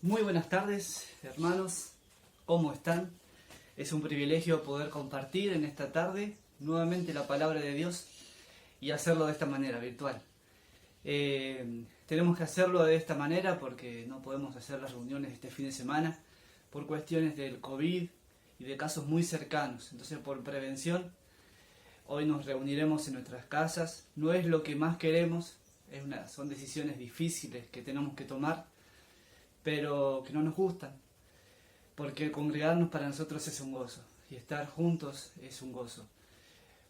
Muy buenas tardes, hermanos. ¿Cómo están? Es un privilegio poder compartir en esta tarde nuevamente la palabra de Dios y hacerlo de esta manera, virtual. Tenemos que hacerlo de esta manera porque no podemos hacer las reuniones este fin de semana por cuestiones del COVID y de casos muy cercanos. Entonces, por prevención, hoy nos reuniremos en nuestras casas. No es lo que más queremos, son decisiones difíciles que tenemos que tomar, pero que no nos gustan, porque congregarnos para nosotros es un gozo, y estar juntos es un gozo.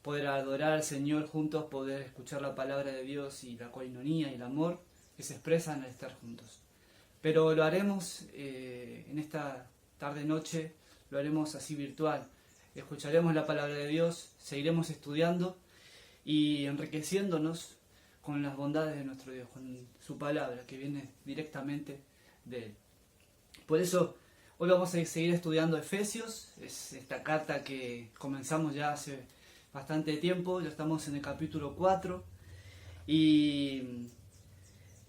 Poder adorar al Señor juntos, poder escuchar la palabra de Dios y la coinonía y el amor que se expresan al estar juntos. Pero lo haremos en esta tarde-noche, lo haremos así virtual. Escucharemos la palabra de Dios, seguiremos estudiando y enriqueciéndonos con las bondades de nuestro Dios, con su palabra que viene directamente de Él. Por eso hoy vamos a seguir estudiando Efesios, es esta carta que comenzamos ya hace bastante tiempo, ya estamos en el capítulo 4 y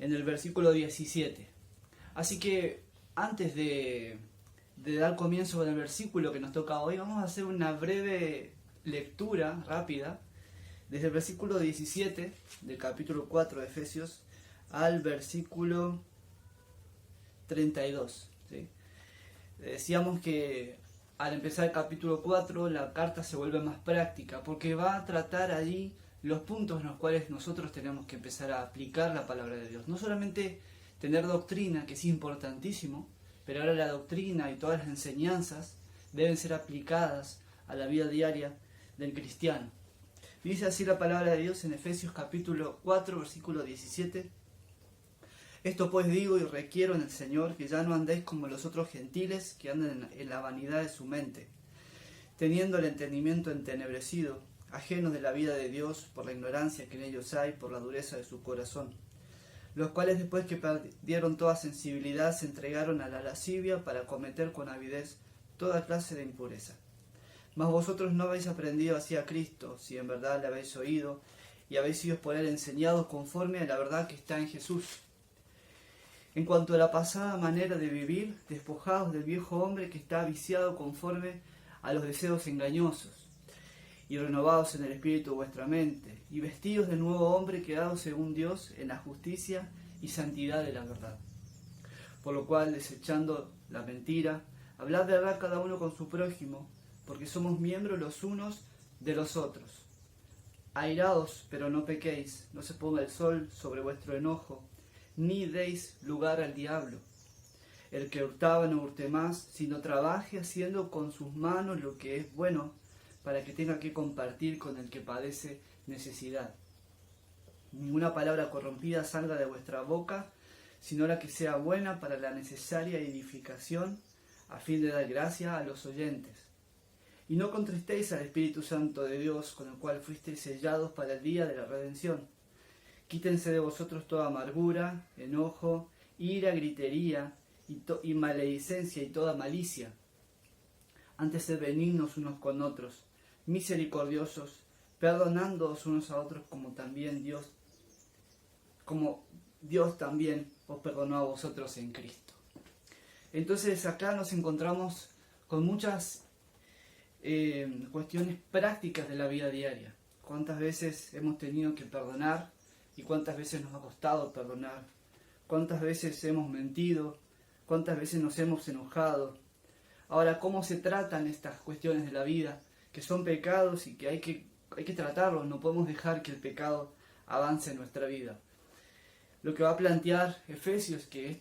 en el versículo 17. Así que antes de dar comienzo con el versículo que nos toca hoy, vamos a hacer una breve lectura rápida desde el versículo 17 del capítulo 4 de Efesios al versículo 32. ¿Sí? Decíamos que al empezar el capítulo 4 la carta se vuelve más práctica porque va a tratar allí los puntos en los cuales nosotros tenemos que empezar a aplicar la palabra de Dios. No solamente tener doctrina, que es importantísimo, pero ahora la doctrina y todas las enseñanzas deben ser aplicadas a la vida diaria del cristiano. Dice así la palabra de Dios en Efesios capítulo 4, versículo 17. Esto pues digo y requiero en el Señor, que ya no andéis como los otros gentiles que andan en la vanidad de su mente, teniendo el entendimiento entenebrecido, ajenos de la vida de Dios por la ignorancia que en ellos hay, por la dureza de su corazón, los cuales después que perdieron toda sensibilidad se entregaron a la lascivia para cometer con avidez toda clase de impureza. Mas vosotros no habéis aprendido así a Cristo, si en verdad le habéis oído y habéis sido por él enseñados conforme a la verdad que está en Jesús. En cuanto a la pasada manera de vivir, despojados del viejo hombre que está viciado conforme a los deseos engañosos, y renovados en el espíritu de vuestra mente, y vestidos del nuevo hombre creado según Dios en la justicia y santidad de la verdad. Por lo cual, desechando la mentira, hablad de verdad cada uno con su prójimo, porque somos miembros los unos de los otros. Airaos, pero no pequéis, no se ponga el sol sobre vuestro enojo, ni deis lugar al diablo. El que hurtaba no hurte más, sino trabaje haciendo con sus manos lo que es bueno, para que tenga que compartir con el que padece necesidad. Ninguna palabra corrompida salga de vuestra boca, sino la que sea buena para la necesaria edificación, a fin de dar gracia a los oyentes. Y no contristéis al Espíritu Santo de Dios, con el cual fuisteis sellados para el día de la redención. Quítense de vosotros toda amargura, enojo, ira, gritería y maledicencia y toda malicia. Antes sed benignos unos con otros, misericordiosos, perdonándoos unos a otros como Dios también os perdonó a vosotros en Cristo. Entonces acá nos encontramos con muchas cuestiones prácticas de la vida diaria. ¿Cuántas veces hemos tenido que perdonar y cuántas veces nos ha costado perdonar? ¿Cuántas veces hemos mentido? ¿Cuántas veces nos hemos enojado? Ahora, ¿cómo se tratan estas cuestiones de la vida? Que son pecados y que hay que tratarlos. No podemos dejar que el pecado avance en nuestra vida. Lo que va a plantear Efesios es que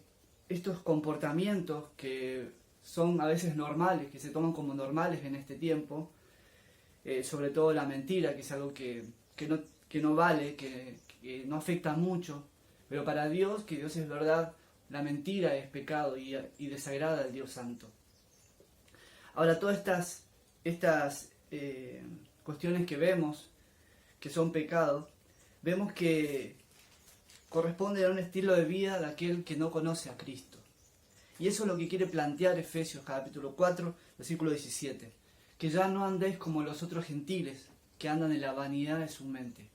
estos comportamientos que son a veces normales, que se toman como normales en este tiempo, sobre todo la mentira, que es algo que no vale, que no afecta mucho, pero para Dios, que Dios es verdad, la mentira es pecado y desagrada al Dios Santo. Ahora, todas estas cuestiones que vemos, que son pecados, vemos que corresponden a un estilo de vida de aquel que no conoce a Cristo. Y eso es lo que quiere plantear Efesios capítulo 4, versículo 17. Que ya no andéis como los otros gentiles, que andan en la vanidad de su mente.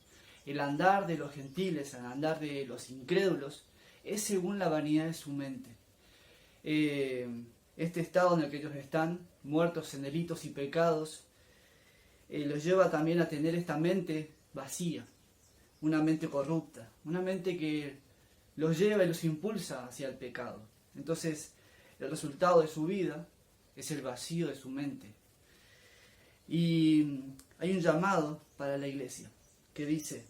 El andar de los gentiles, el andar de los incrédulos, es según la vanidad de su mente. este estado en el que ellos están, muertos en delitos y pecados, los lleva también a tener esta mente vacía, una mente corrupta, una mente que los lleva y los impulsa hacia el pecado. Entonces, el resultado de su vida es el vacío de su mente. Y hay un llamado para la iglesia que dice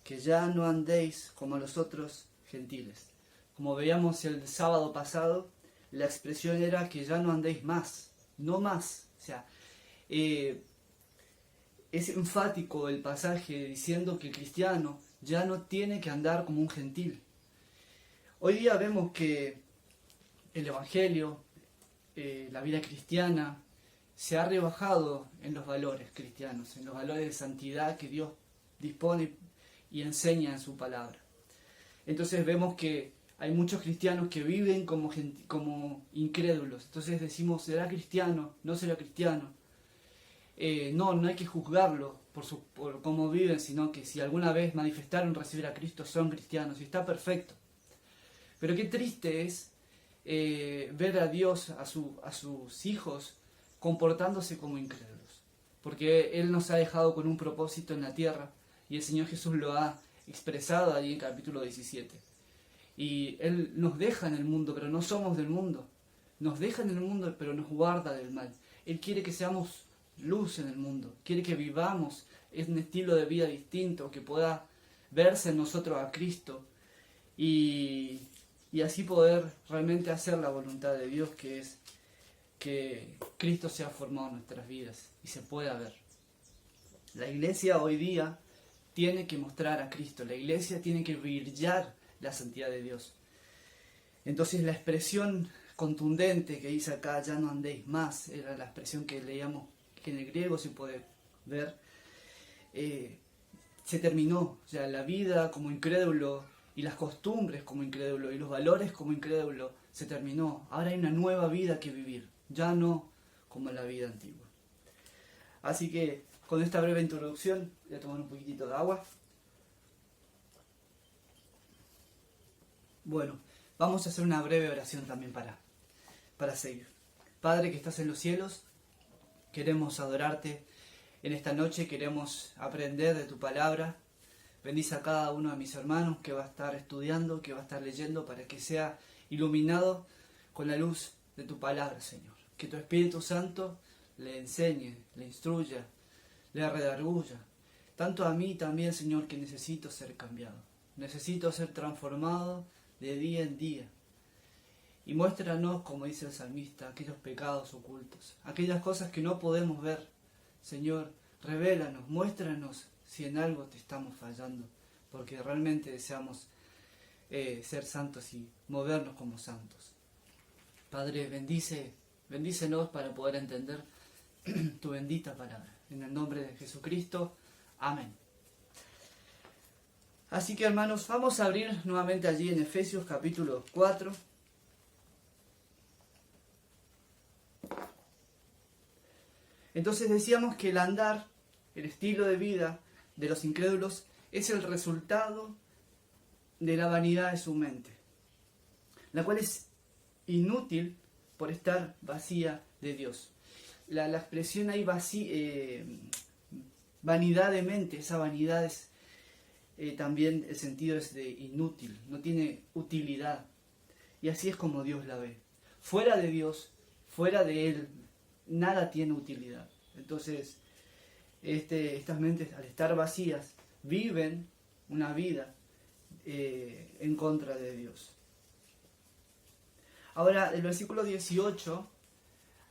que ya no andéis como los otros gentiles. Como veíamos el sábado pasado, la expresión era que ya no andéis más, no más. O sea, es enfático el pasaje diciendo que el cristiano ya no tiene que andar como un gentil. Hoy día vemos que el Evangelio, la vida cristiana, se ha rebajado en los valores cristianos, en los valores de santidad que Dios dispone y enseña en su palabra. Entonces vemos que hay muchos cristianos que viven como incrédulos. Entonces decimos, ¿será cristiano? ¿No será cristiano? No hay que juzgarlo por cómo viven, sino que si alguna vez manifestaron recibir a Cristo, son cristianos y está perfecto. Pero qué triste es ver a Dios, a sus hijos, comportándose como incrédulos. Porque Él nos ha dejado con un propósito en la tierra y el Señor Jesús lo ha expresado allí en capítulo 17. Y Él nos deja en el mundo, pero no somos del mundo. Nos deja en el mundo, pero nos guarda del mal. Él quiere que seamos luz en el mundo. Quiere que vivamos un estilo de vida distinto, que pueda verse en nosotros a Cristo y así poder realmente hacer la voluntad de Dios, que es que Cristo sea formado en nuestras vidas y se pueda ver. La iglesia hoy día tiene que mostrar a Cristo. La iglesia tiene que brillar la santidad de Dios. Entonces la expresión contundente que dice acá, ya no andéis más, era la expresión que leíamos, que en el griego se puede ver, se terminó. O sea, la vida como incrédulo y las costumbres como incrédulo y los valores como incrédulo se terminó. Ahora hay una nueva vida que vivir, ya no como la vida antigua. Así que con esta breve introducción voy a tomar un poquitito de agua. Bueno, vamos a hacer una breve oración también para seguir. Padre que estás en los cielos, queremos adorarte en esta noche, queremos aprender de tu palabra. Bendice a cada uno de mis hermanos que va a estar estudiando, que va a estar leyendo, para que sea iluminado con la luz de tu palabra, Señor. Que tu Espíritu Santo le enseñe, le instruya, le redarguya. Tanto a mí también, Señor, que necesito ser cambiado. Necesito ser transformado de día en día. Y muéstranos, como dice el salmista, aquellos pecados ocultos, aquellas cosas que no podemos ver. Señor, revélanos, muéstranos si en algo te estamos fallando, porque realmente deseamos ser santos y movernos como santos. Padre, bendícenos para poder entender tu bendita palabra. En el nombre de Jesucristo. Amén. Así que, hermanos, vamos a abrir nuevamente allí en Efesios capítulo 4. Entonces decíamos que el andar, el estilo de vida de los incrédulos es el resultado de la vanidad de su mente, la cual es inútil por estar vacía de Dios. La expresión ahí vanidad de mente, esa vanidad es también el sentido es de inútil, no tiene utilidad. Y así es como Dios la ve. Fuera de Dios, fuera de Él, nada tiene utilidad. Entonces, estas mentes, al estar vacías, viven una vida en contra de Dios. Ahora, el versículo 18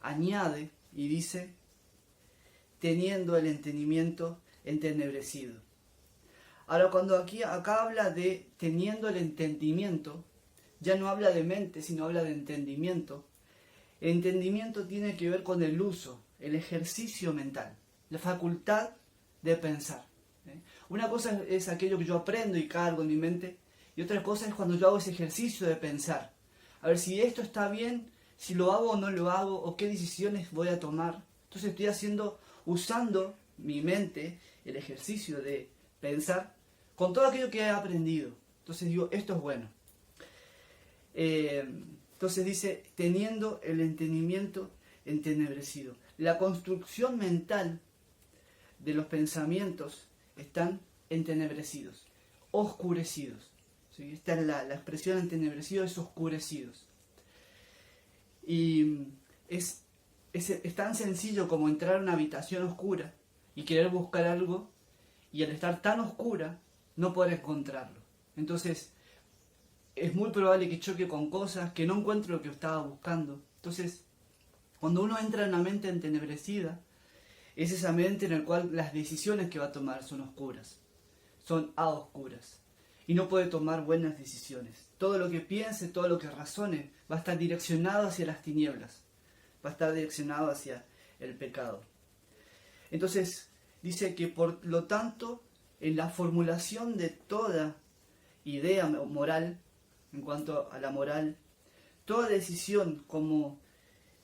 añade y dice, teniendo el entendimiento entenebrecido. Ahora, cuando acá habla de teniendo el entendimiento, ya no habla de mente, sino habla de entendimiento. El entendimiento tiene que ver con el uso, el ejercicio mental, la facultad de pensar. Una cosa es aquello que yo aprendo y cargo en mi mente, y otra cosa es cuando yo hago ese ejercicio de pensar. A ver si esto está bien, si lo hago o no lo hago, o qué decisiones voy a tomar. Entonces estoy usando mi mente, el ejercicio de pensar, con todo aquello que he aprendido. Entonces digo, esto es bueno. Entonces dice, teniendo el entendimiento entenebrecido. La construcción mental de los pensamientos están entenebrecidos, oscurecidos. ¿Sí? Esta es la expresión entenebrecido, es oscurecidos. Y es tan sencillo como entrar a una habitación oscura y querer buscar algo, y al estar tan oscura no poder encontrarlo. Entonces es muy probable que choque con cosas, que no encuentre lo que estaba buscando. Entonces, cuando uno entra en una mente entenebrecida, es esa mente en la cual las decisiones que va a tomar son oscuras, son a oscuras, y no puede tomar buenas decisiones. Todo lo que piense, todo lo que razone, va a estar direccionado hacia las tinieblas, va a estar direccionado hacia el pecado. Entonces, dice que por lo tanto, en la formulación de toda idea moral, en cuanto a la moral, toda decisión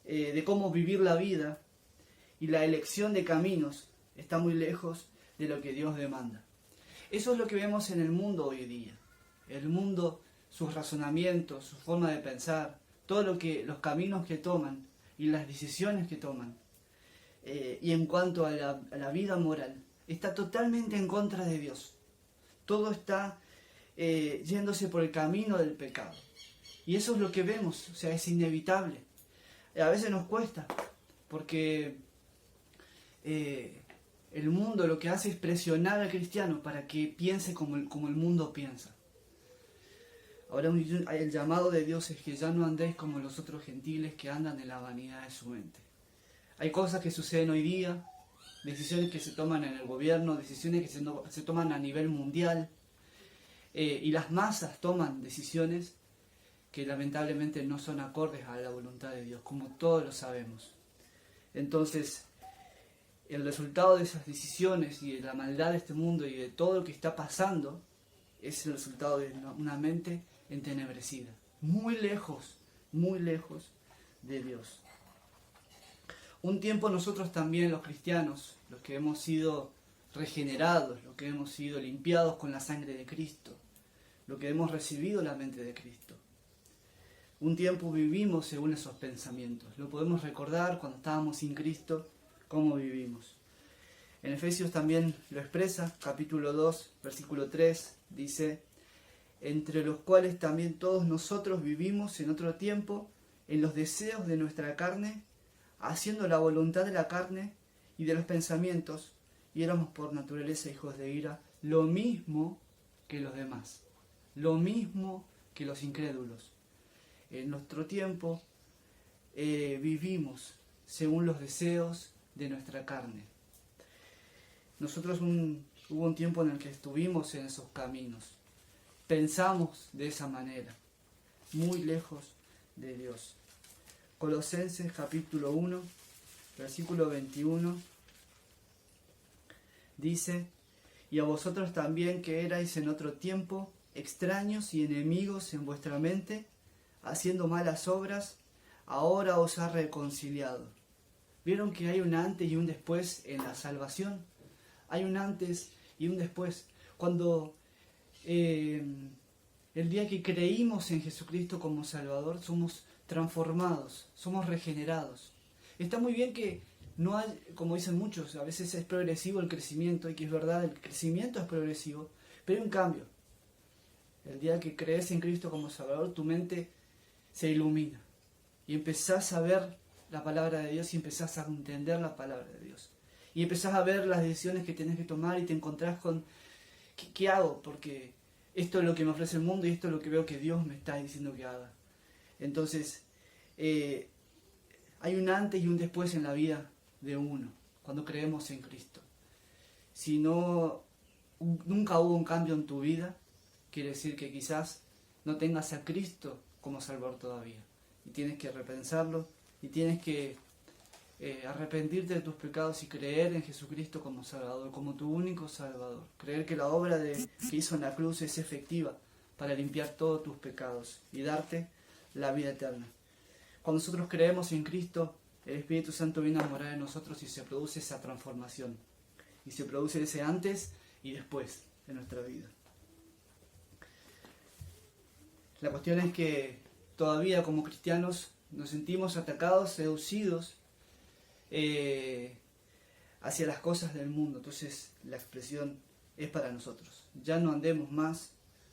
de cómo vivir la vida y la elección de caminos está muy lejos de lo que Dios demanda. Eso es lo que vemos en el mundo hoy día. El mundo, sus razonamientos, su forma de pensar, los caminos que toman y las decisiones que toman. Y en cuanto a la vida moral, está totalmente en contra de Dios. Todo está yéndose por el camino del pecado. Y eso es lo que vemos, o sea, es inevitable. A veces nos cuesta, porque el mundo lo que hace es presionar al cristiano para que piense como el mundo piensa. Ahora el llamado de Dios es que ya no andéis como los otros gentiles que andan en la vanidad de su mente. Hay cosas que suceden hoy día, decisiones que se toman en el gobierno, decisiones que se toman a nivel mundial, y las masas toman decisiones que lamentablemente no son acordes a la voluntad de Dios, como todos lo sabemos. Entonces, el resultado de esas decisiones y de la maldad de este mundo y de todo lo que está pasando es el resultado de una mente entenebrecida, muy lejos de Dios. Un tiempo nosotros también, los cristianos, los que hemos sido regenerados, los que hemos sido limpiados con la sangre de Cristo, los que hemos recibido la mente de Cristo, un tiempo vivimos según esos pensamientos. Lo podemos recordar cuando estábamos sin Cristo, cómo vivimos. En Efesios también lo expresa, capítulo 2, versículo 3, dice: entre los cuales también todos nosotros vivimos en otro tiempo, en los deseos de nuestra carne, haciendo la voluntad de la carne y de los pensamientos, y éramos por naturaleza hijos de ira, lo mismo que los demás, lo mismo que los incrédulos. En nuestro tiempo vivimos según los deseos de nuestra carne. Nosotros hubo un tiempo en el que estuvimos en esos caminos. Pensamos de esa manera, muy lejos de Dios. Colosenses capítulo 1, versículo 21, dice: y a vosotros también, que erais en otro tiempo extraños y enemigos en vuestra mente, haciendo malas obras, ahora os ha reconciliado. ¿Vieron que hay un antes y un después en la salvación? Hay un antes y un después. Cuando el día que creímos en Jesucristo como Salvador, somos transformados, somos regenerados. Está muy bien que no hay, como dicen muchos, a veces es progresivo el crecimiento, y que es verdad, el crecimiento es progresivo, pero hay un cambio. El día que crees en Cristo como Salvador, tu mente se ilumina y empezás a ver la palabra de Dios y empezás a entender la palabra de Dios. Y empezás a ver las decisiones que tenés que tomar y te encontrás con ¿qué hago? Porque esto es lo que me ofrece el mundo y esto es lo que veo que Dios me está diciendo que haga. Entonces, hay un antes y un después en la vida de uno, cuando creemos en Cristo. Si nunca hubo un cambio en tu vida, quiere decir que quizás no tengas a Cristo como Salvador todavía. Y tienes que repensarlo y tienes que arrepentirte de tus pecados y creer en Jesucristo como Salvador, como tu único Salvador. Creer que la obra que hizo en la cruz es efectiva para limpiar todos tus pecados y darte la vida eterna. Cuando nosotros creemos en Cristo, el Espíritu Santo viene a morar en nosotros y se produce esa transformación. Y se produce ese antes y después de nuestra vida. La cuestión es que todavía como cristianos nos sentimos atacados, seducidos hacia las cosas del mundo. Entonces la expresión es para nosotros. Ya no andemos más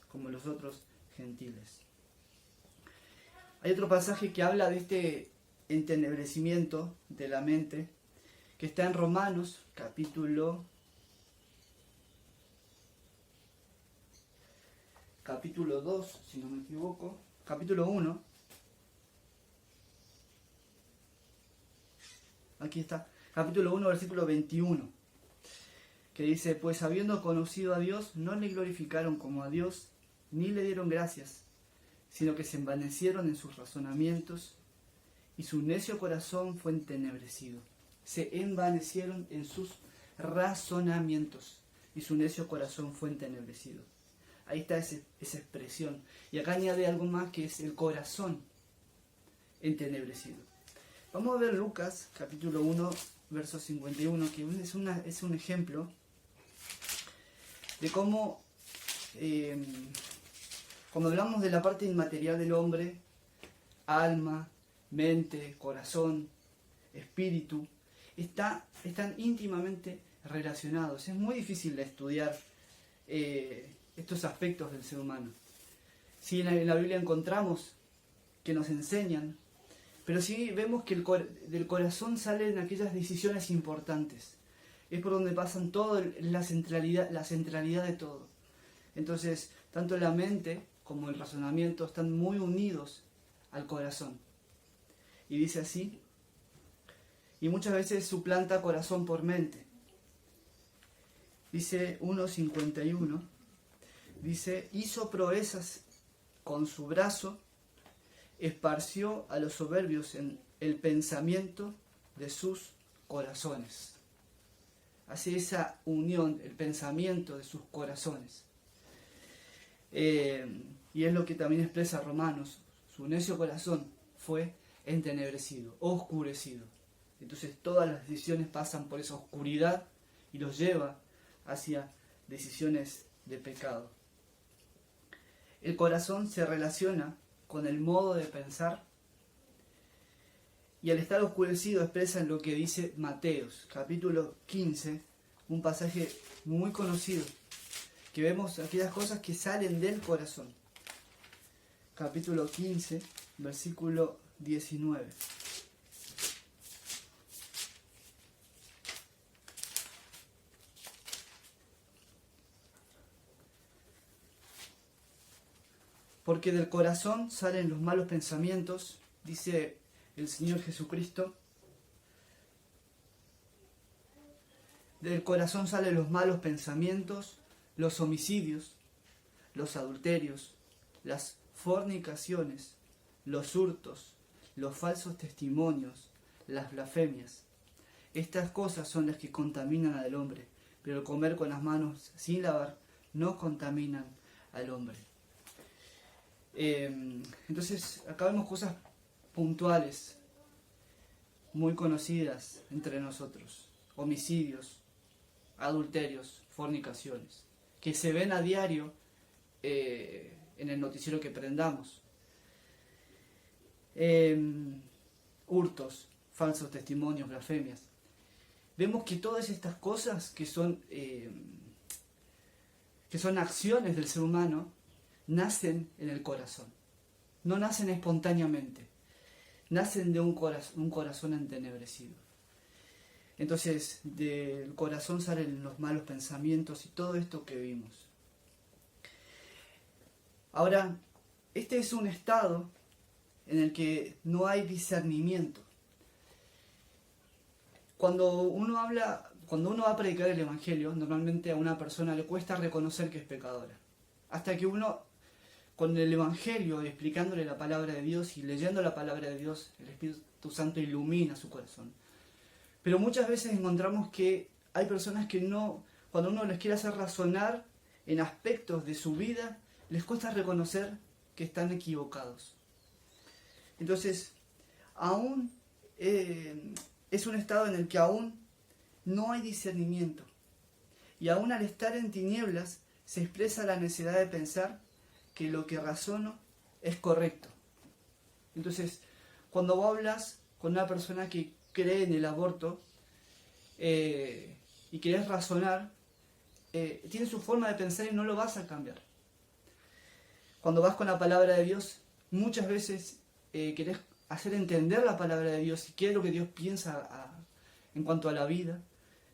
como los otros gentiles. Hay otro pasaje que habla de este entenebrecimiento de la mente, que está en Romanos, capítulo 2, si no me equivoco, capítulo 1. Aquí está, capítulo 1, versículo 21, que dice: pues habiendo conocido a Dios, no le glorificaron como a Dios, ni le dieron gracias, sino que se envanecieron en sus razonamientos, y su necio corazón fue entenebrecido. Se envanecieron en sus razonamientos, y su necio corazón fue entenebrecido. Ahí está esa expresión. Y acá añade algo más, que es el corazón entenebrecido. Vamos a ver Lucas, capítulo 1, verso 51, que es un ejemplo de cómo, cuando hablamos de la parte inmaterial del hombre, alma, mente, corazón, espíritu, están íntimamente relacionados. Es muy difícil de estudiar estos aspectos del ser humano. Sí, en la Biblia encontramos que nos enseñan, pero sí vemos que del corazón salen aquellas decisiones importantes. Es por donde pasan todo, la centralidad de todo. Entonces, tanto la mente como el razonamiento están muy unidos al corazón. Y dice así: y muchas veces suplanta corazón por mente. Dice 1:51, dice: hizo proezas con su brazo, esparció a los soberbios en el pensamiento de sus corazones. Hace esa unión, el pensamiento de sus corazones. Y es lo que también expresa Romanos: su necio corazón fue entenebrecido, oscurecido. Entonces todas las decisiones pasan por esa oscuridad y los lleva hacia decisiones de pecado. El corazón se relaciona con el modo de pensar, y al estar oscurecido expresa en lo que dice Mateos, capítulo 15, un pasaje muy conocido, que vemos aquellas cosas que salen del corazón. Capítulo 15, versículo 19. Porque del corazón salen los malos pensamientos, dice el Señor Jesucristo. Del corazón salen los malos pensamientos, los homicidios, los adulterios, las fornicaciones, los hurtos, los falsos testimonios, las blasfemias. Estas cosas son las que contaminan al hombre, pero el comer con las manos sin lavar no contaminan al hombre. Entonces acá vemos cosas puntuales, muy conocidas entre nosotros: homicidios, adulterios, fornicaciones, que se ven a diario en el noticiero que prendamos. Hurtos, falsos testimonios, blasfemias. Vemos que todas estas cosas que son acciones del ser humano nacen en el corazón. No nacen espontáneamente, nacen de un corazón entenebrecido. Entonces, del corazón salen los malos pensamientos y todo esto que vimos. Ahora, este es un estado en el que no hay discernimiento. Cuando uno va a predicar el Evangelio, normalmente a una persona le cuesta reconocer que es pecadora. Hasta que uno, con el Evangelio, explicándole la palabra de Dios y leyendo la palabra de Dios, el Espíritu Santo ilumina su corazón. Pero muchas veces encontramos que hay personas que no, cuando uno les quiere hacer razonar en aspectos de su vida, les cuesta reconocer que están equivocados. Entonces, aún es un estado en el que aún no hay discernimiento. Y aún al estar en tinieblas, se expresa la necesidad de pensar que lo que razono es correcto. Entonces, cuando vos hablas con una persona que cree en el aborto y querés razonar, tiene su forma de pensar y no lo vas a cambiar. Cuando vas con la palabra de Dios, muchas veces querés hacer entender la palabra de Dios y qué es lo que Dios piensa en cuanto a la vida,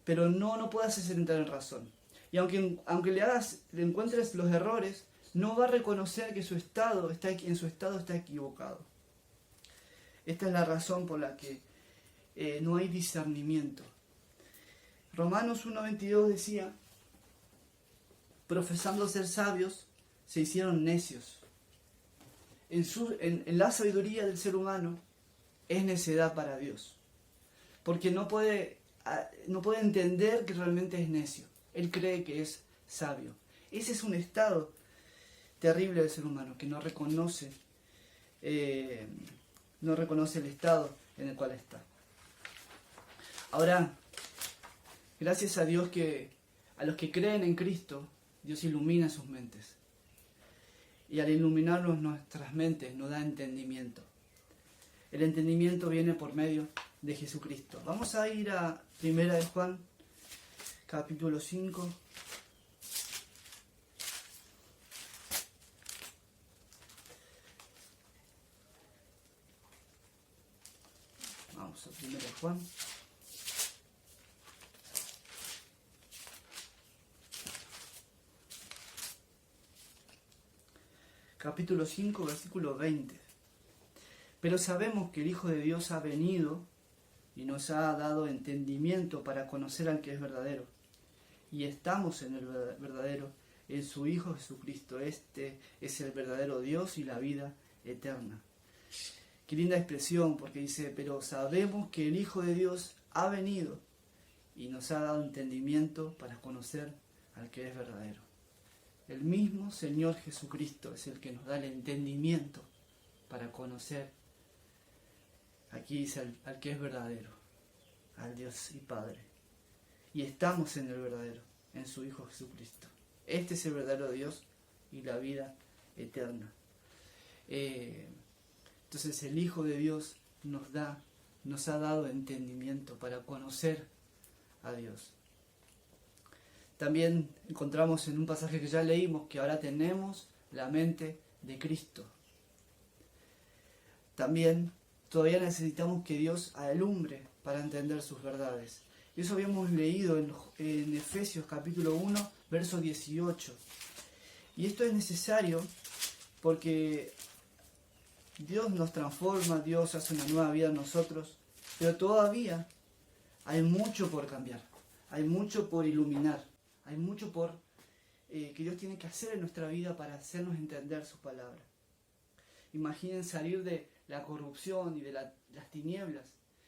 pero no puedes hacer entrar en razón. Y aunque le encuentres los errores, no va a reconocer que en su estado está equivocado. Esta es la razón por la que no hay discernimiento. Romanos 1:22 decía: profesando ser sabios, se hicieron necios. En la sabiduría del ser humano es necedad para Dios, porque no puede entender que realmente es necio. Él cree que es sabio. Ese es un estado terrible del ser humano, que no reconoce el estado en el cual está. Ahora, gracias a Dios que a los que creen en Cristo, Dios ilumina sus mentes. Y al iluminarnos nuestras mentes nos da entendimiento. El entendimiento viene por medio de Jesucristo. Vamos a ir a 1 de Juan, capítulo 5. Vamos a 1 de Juan. Capítulo 5, versículo 20. Pero sabemos que el Hijo de Dios ha venido y nos ha dado entendimiento para conocer al que es verdadero. Y estamos en el verdadero, en su Hijo Jesucristo. Este es el verdadero Dios y la vida eterna. Qué linda expresión, porque dice: pero sabemos que el Hijo de Dios ha venido y nos ha dado entendimiento para conocer al que es verdadero. El mismo Señor Jesucristo es el que nos da el entendimiento para conocer, aquí dice, al que es verdadero, al Dios y Padre. Y estamos en el verdadero, en su Hijo Jesucristo. Este es el verdadero Dios y la vida eterna. Entonces el Hijo de Dios nos ha dado entendimiento para conocer a Dios. También encontramos en un pasaje que ya leímos que ahora tenemos la mente de Cristo. También todavía necesitamos que Dios alumbre para entender sus verdades. Y eso habíamos leído en Efesios capítulo 1, verso 18. Y esto es necesario porque Dios nos transforma, Dios hace una nueva vida en nosotros, pero todavía hay mucho por cambiar, hay mucho por iluminar. Hay mucho que Dios tiene que hacer en nuestra vida para hacernos entender su palabra. Imaginen salir de la corrupción y de las tinieblas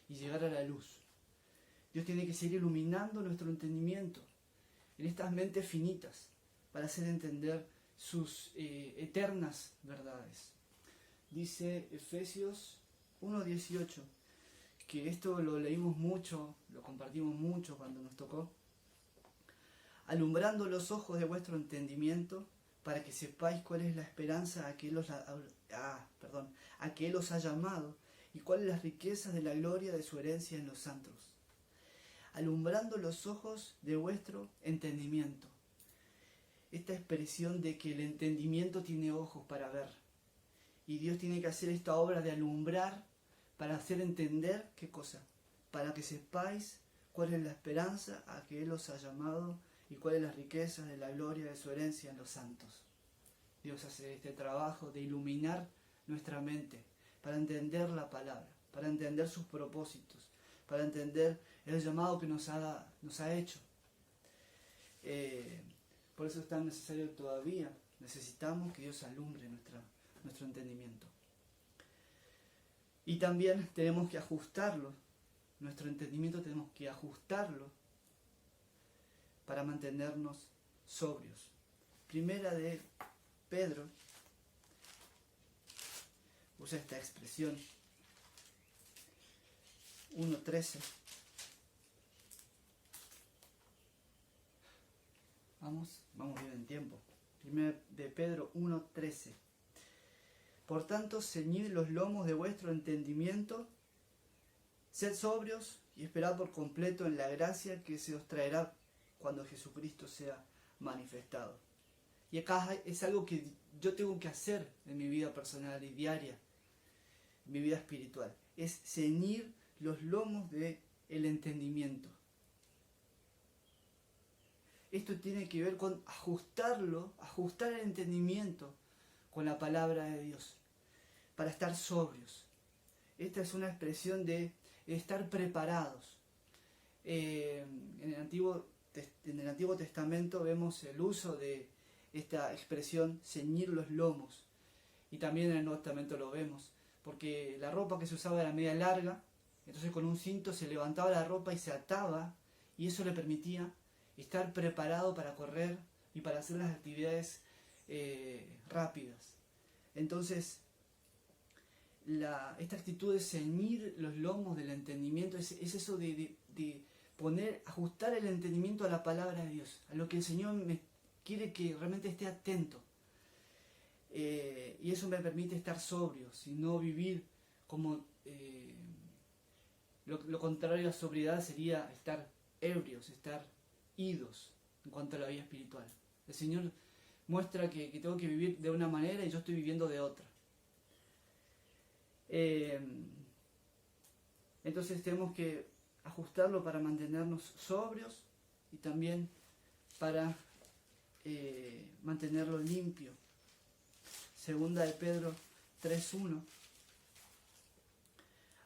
y llegar a la luz. Dios tiene que seguir iluminando nuestro entendimiento en estas mentes finitas para hacer entender sus eternas verdades. Dice Efesios 1:18, que esto lo leímos mucho, lo compartimos mucho cuando nos tocó. Alumbrando los ojos de vuestro entendimiento, para que sepáis cuál es la esperanza a que Él os ha llamado, y cuáles las riquezas de la gloria de su herencia en los santos. Alumbrando los ojos de vuestro entendimiento. Esta expresión de que el entendimiento tiene ojos para ver. Y Dios tiene que hacer esta obra de alumbrar para hacer entender, ¿qué cosa? Para que sepáis cuál es la esperanza a que Él os ha llamado y cuáles las riquezas de la gloria de su herencia en los santos. Dios hace este trabajo de iluminar nuestra mente para entender la palabra, para entender sus propósitos, para entender el llamado que nos ha hecho. Por eso es tan necesario todavía. Necesitamos que Dios alumbre nuestro entendimiento. Y también tenemos que ajustarlo. Nuestro entendimiento tenemos que ajustarlo para mantenernos sobrios. Primera de Pedro usa esta expresión 1:13. Vamos bien en tiempo. Primera de Pedro 1:13. Por tanto, ceñid los lomos de vuestro entendimiento, sed sobrios y esperad por completo en la gracia que se os traerá cuando Jesucristo sea manifestado. Y acá es algo que yo tengo que hacer en mi vida personal y diaria, en mi vida espiritual. Es ceñir los lomos del entendimiento. Esto tiene que ver con ajustar el entendimiento con la palabra de Dios, para estar sobrios. Esta es una expresión de estar preparados. En el Antiguo Testamento vemos el uso de esta expresión, ceñir los lomos, y también en el Nuevo Testamento lo vemos, porque la ropa que se usaba era media larga, entonces con un cinto se levantaba la ropa y se ataba, y eso le permitía estar preparado para correr y para hacer las actividades rápidas. Entonces, esta actitud de ceñir los lomos del entendimiento es eso de ajustar el entendimiento a la palabra de Dios, a lo que el Señor me quiere que realmente esté atento. Y eso me permite estar sobrio, y no vivir como lo contrario a sobriedad sería estar ebrios, estar idos en cuanto a la vida espiritual. El Señor muestra que tengo que vivir de una manera y yo estoy viviendo de otra. Entonces tenemos que ajustarlo para mantenernos sobrios y también para mantenerlo limpio. Segunda de Pedro 3:1.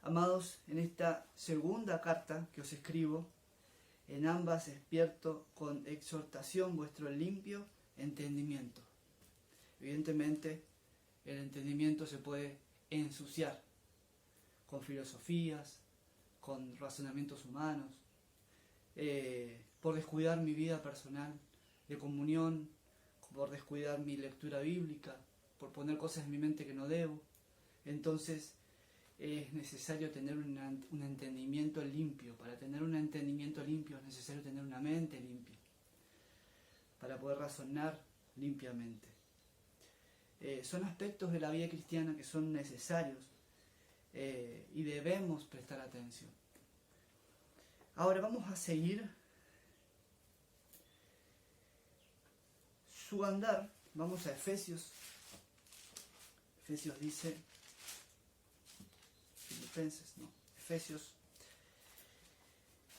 Amados, en esta segunda carta que os escribo, en ambas despierto con exhortación vuestro limpio entendimiento. Evidentemente, el entendimiento se puede ensuciar con filosofías, con razonamientos humanos, por descuidar mi vida personal de comunión, por descuidar mi lectura bíblica, por poner cosas en mi mente que no debo. Entonces es necesario tener un entendimiento limpio. Para tener un entendimiento limpio es necesario tener una mente limpia, para poder razonar limpiamente. Son aspectos de la vida cristiana que son necesarios y debemos prestar atención. Ahora vamos a seguir su andar. Vamos a Efesios. Efesios dice, Efesios,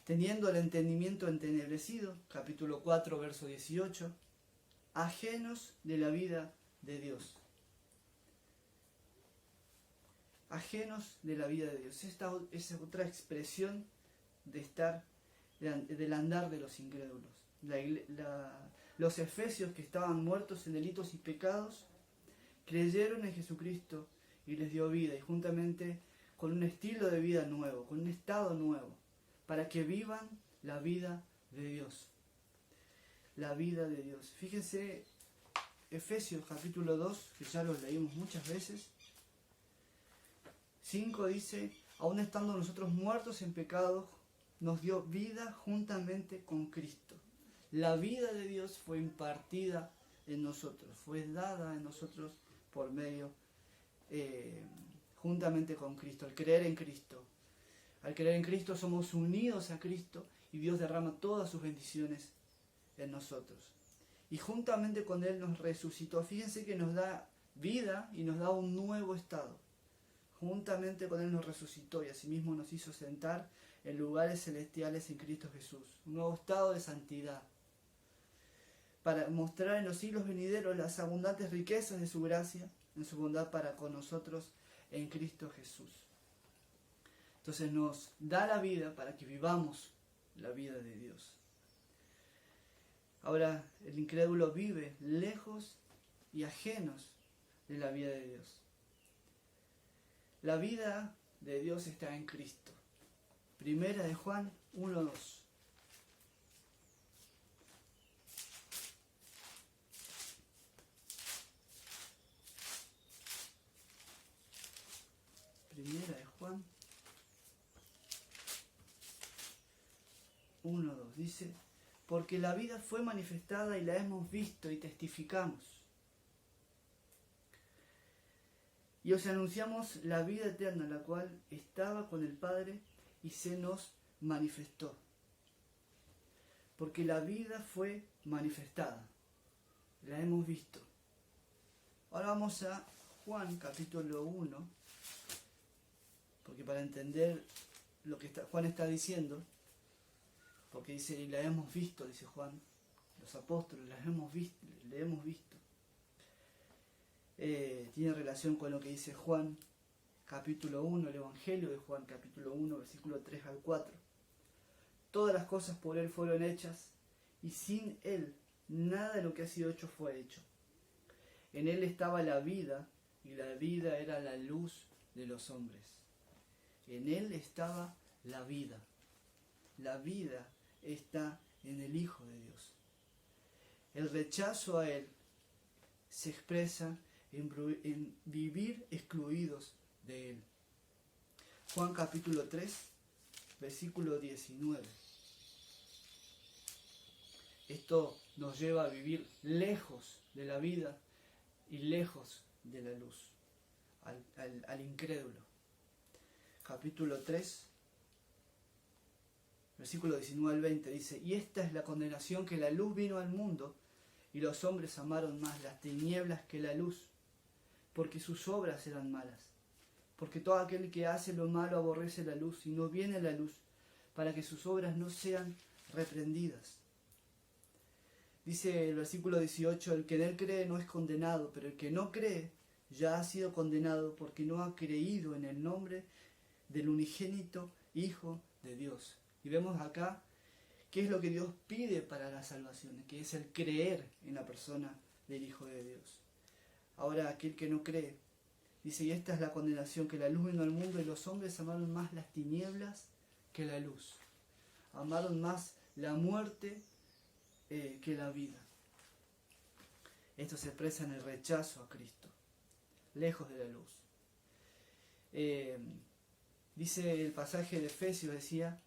teniendo el entendimiento entenebrecido, capítulo 4, verso 18, ajenos de la vida de Dios. Ajenos de la vida de Dios. Esta es otra expresión del andar de los incrédulos. Los efesios, que estaban muertos en delitos y pecados, creyeron en Jesucristo y les dio vida, y juntamente con un estilo de vida nuevo, con un estado nuevo, para que vivan la vida de Dios. La vida de Dios. Fíjense, Efesios capítulo 2, que ya lo leímos muchas veces. 5 dice, aun estando nosotros muertos en pecados, nos dio vida juntamente con Cristo. La vida de Dios fue impartida en nosotros, fue dada en nosotros por medio, juntamente con Cristo, al creer en Cristo. Al creer en Cristo somos unidos a Cristo y Dios derrama todas sus bendiciones en nosotros. Y juntamente con Él nos resucitó. Fíjense que nos da vida y nos da un nuevo estado. Juntamente con Él nos resucitó y asimismo nos hizo sentar en lugares celestiales en Cristo Jesús. Un nuevo estado de santidad, para mostrar en los siglos venideros las abundantes riquezas de su gracia, en su bondad para con nosotros en Cristo Jesús. Entonces nos da la vida para que vivamos la vida de Dios. Ahora, el incrédulo vive lejos y ajenos de la vida de Dios. La vida de Dios está en Cristo. Primera de Juan 1:2. Primera de Juan 1:2 dice, porque la vida fue manifestada y la hemos visto y testificamos. Y os anunciamos la vida eterna, la cual estaba con el Padre y se nos manifestó. Porque la vida fue manifestada, la hemos visto. Ahora vamos a Juan capítulo 1, porque para entender lo que Juan está diciendo, porque dice, la hemos visto, dice Juan, los apóstoles la hemos visto, le hemos visto. Tiene relación con lo que dice Juan capítulo 1, el Evangelio de Juan capítulo 1, versículo 3 al 4. Todas las cosas por Él fueron hechas, y sin Él nada de lo que ha sido hecho fue hecho. En Él estaba la vida, y la vida era la luz de los hombres. En Él estaba la vida. La vida está en el Hijo de Dios. El rechazo a Él se expresa en vivir excluidos de Él. Juan capítulo 3, versículo 19. Esto nos lleva a vivir lejos de la vida y lejos de la luz, al incrédulo. Capítulo 3, versículo 19 al 20 dice: y esta es la condenación, que la luz vino al mundo, y los hombres amaron más las tinieblas que la luz, porque sus obras eran malas. Porque todo aquel que hace lo malo aborrece la luz y no viene a la luz, para que sus obras no sean reprendidas. Dice el versículo 18: el que en Él cree no es condenado, pero el que no cree ya ha sido condenado, porque no ha creído en el nombre del unigénito Hijo de Dios. Y vemos acá qué es lo que Dios pide para la salvación, que es el creer en la persona del Hijo de Dios. Ahora aquel que no cree, dice, y esta es la condenación, que la luz vino al mundo y los hombres amaron más las tinieblas que la luz. Amaron más la muerte que la vida. Esto se expresa en el rechazo a Cristo, lejos de la luz. Dice el pasaje de Efesios, decía,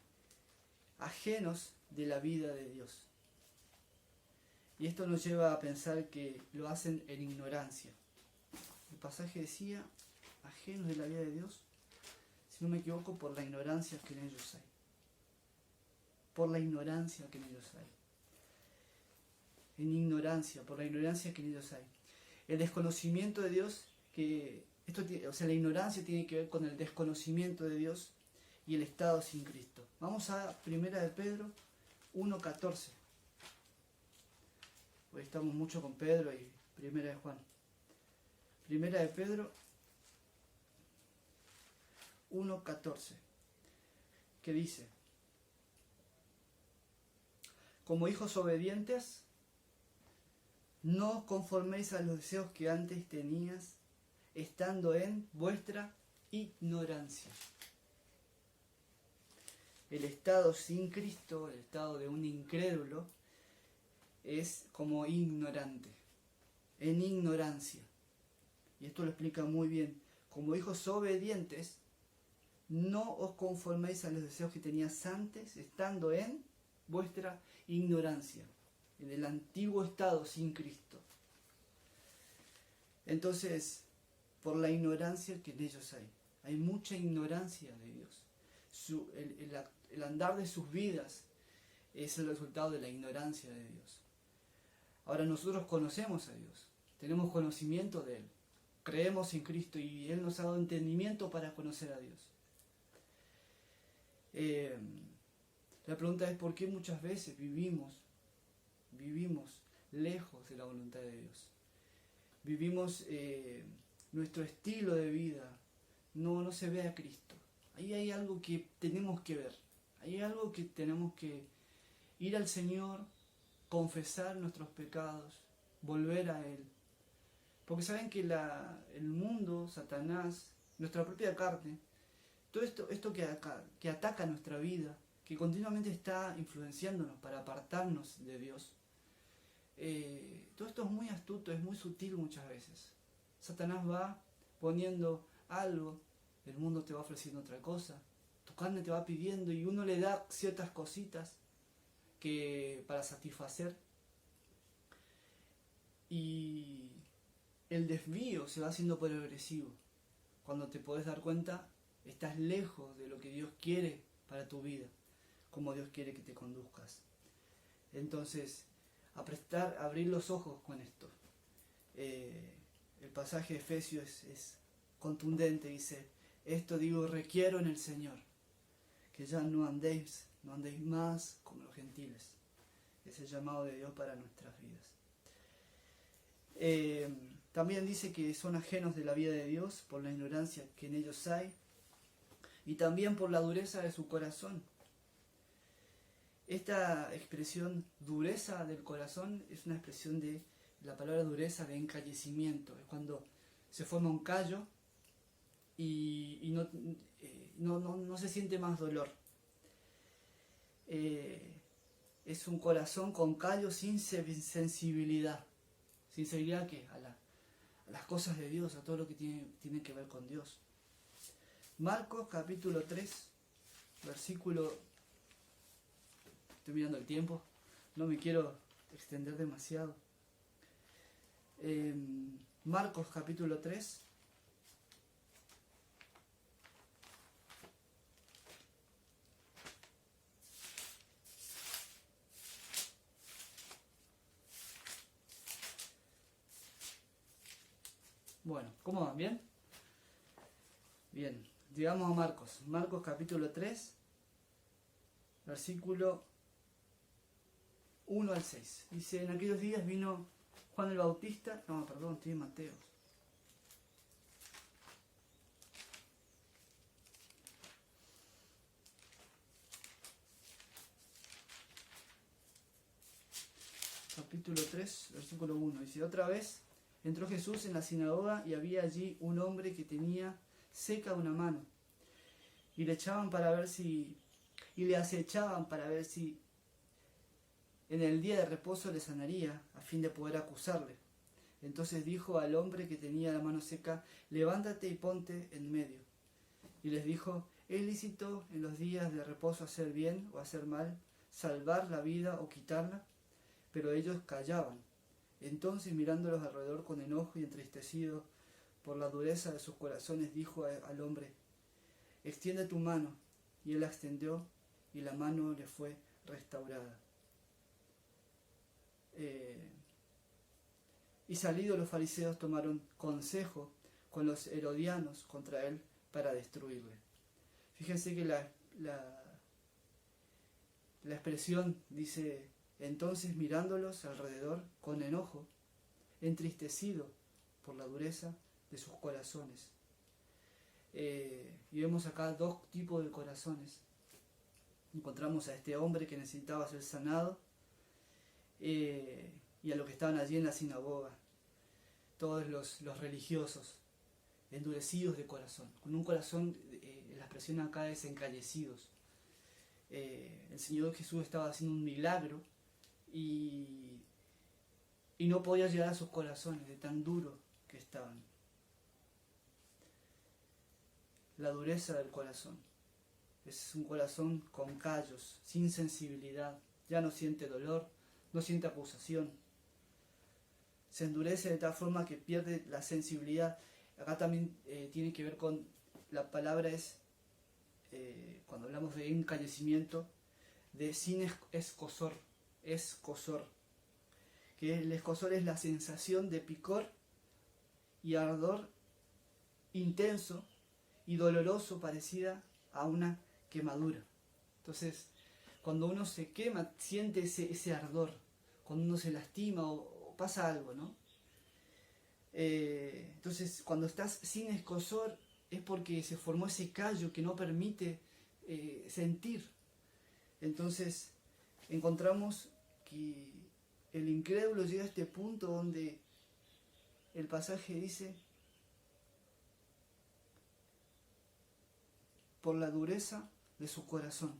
ajenos de la vida de Dios. Y esto nos lleva a pensar que lo hacen en ignorancia. El pasaje decía, ajenos de la vida de Dios, si no me equivoco, por la ignorancia que en ellos hay. Por la ignorancia que en ellos hay. En ignorancia, por la ignorancia que en ellos hay. El desconocimiento de Dios, la ignorancia tiene que ver con el desconocimiento de Dios y el estado sin Cristo. Vamos a 1 de Pedro 1:14. Hoy estamos mucho con Pedro y 1 de Juan. 1 de Pedro 1:14, que dice: como hijos obedientes, no os conforméis a los deseos que antes tenías, estando en vuestra ignorancia. El estado sin Cristo, el estado de un incrédulo, es como ignorante, en ignorancia. Y esto lo explica muy bien. Como hijos obedientes, no os conforméis a los deseos que tenías antes, estando en vuestra ignorancia, en el antiguo estado sin Cristo. Entonces, por la ignorancia que en ellos hay mucha ignorancia de Dios. El andar de sus vidas es el resultado de la ignorancia de Dios. Ahora nosotros conocemos a Dios, tenemos conocimiento de Él, creemos en Cristo y Él nos ha dado entendimiento para conocer a Dios. La pregunta es: ¿por qué muchas veces vivimos lejos de la voluntad de Dios? Vivimos nuestro estilo de vida, no se ve a Cristo. Ahí hay algo que tenemos que ver, ahí hay algo que tenemos que ir al Señor, confesar nuestros pecados, volver a Él. Porque saben que el mundo, Satanás, nuestra propia carne, todo esto que ataca nuestra vida, que continuamente está influenciándonos para apartarnos de Dios, todo esto es muy astuto, es muy sutil muchas veces. Satanás va poniendo algo, el mundo te va ofreciendo otra cosa, tu carne te va pidiendo y uno le da ciertas cositas para satisfacer, y el desvío se va haciendo progresivo. cuando te podés dar cuenta, estás lejos de lo que Dios quiere para tu vida, como Dios quiere que te conduzcas. Entonces, abrir los ojos con esto. El pasaje de Efesios es contundente, dice: esto digo, requiero en el Señor, que ya no andéis más como los gentiles. Es el llamado de Dios para nuestras vidas. También dice que son ajenos de la vida de Dios por la ignorancia que en ellos hay y también por la dureza de su corazón. Esta expresión dureza del corazón es una expresión de la palabra dureza de encallecimiento. Es cuando se forma un callo y no se siente más dolor. Es un corazón con callo sin sensibilidad. ¿Sensibilidad qué? A las cosas de Dios, a todo lo que tiene que ver con Dios. Marcos capítulo 3, versículo... Estoy mirando el tiempo, no me quiero extender demasiado. Marcos capítulo 3. Bueno, ¿cómo van? ¿Bien? Bien, llegamos a Marcos. Marcos capítulo 3, versículo 1 al 6. Dice: en aquellos días vino Juan el Bautista... No, perdón, estoy en Mateo. Capítulo 3, versículo 1. Dice: otra vez entró Jesús en la sinagoga y había allí un hombre que tenía seca una mano. Y le acechaban para ver si en el día de reposo le sanaría, a fin de poder acusarle. Entonces dijo al hombre que tenía la mano seca: levántate y ponte en medio. Y les dijo: ¿es lícito en los días de reposo hacer bien o hacer mal, salvar la vida o quitarla? Pero ellos callaban. Entonces, mirándolos alrededor con enojo y entristecido por la dureza de sus corazones, dijo al hombre: extiende tu mano. Y él la extendió, y la mano le fue restaurada. Y salidos los fariseos tomaron consejo con los herodianos contra él para destruirle. Fíjense que la expresión dice: entonces mirándolos alrededor con enojo, entristecido por la dureza de sus corazones. Y vemos acá dos tipos de corazones. Encontramos a este hombre que necesitaba ser sanado y a los que estaban allí en la sinagoga, todos los religiosos, endurecidos de corazón, con un corazón, la expresión acá es encallecidos. El Señor Jesús estaba haciendo un milagro y no podía llegar a sus corazones de tan duro que estaban. La dureza del corazón es un corazón con callos, sin sensibilidad, ya no siente dolor, no siente acusación, se endurece de tal forma que pierde la sensibilidad. Acá también tiene que ver con, la palabra es, cuando hablamos de encallecimiento, de sin escozor, que el escozor es la sensación de picor y ardor intenso y doloroso, parecida a una quemadura. Entonces, cuando uno se quema, siente ese ardor, cuando uno se lastima o pasa algo, ¿no? Entonces, cuando estás sin escozor es porque se formó ese callo que no permite sentir. Entonces, encontramos que el incrédulo llega a este punto donde el pasaje dice: por la dureza de su corazón.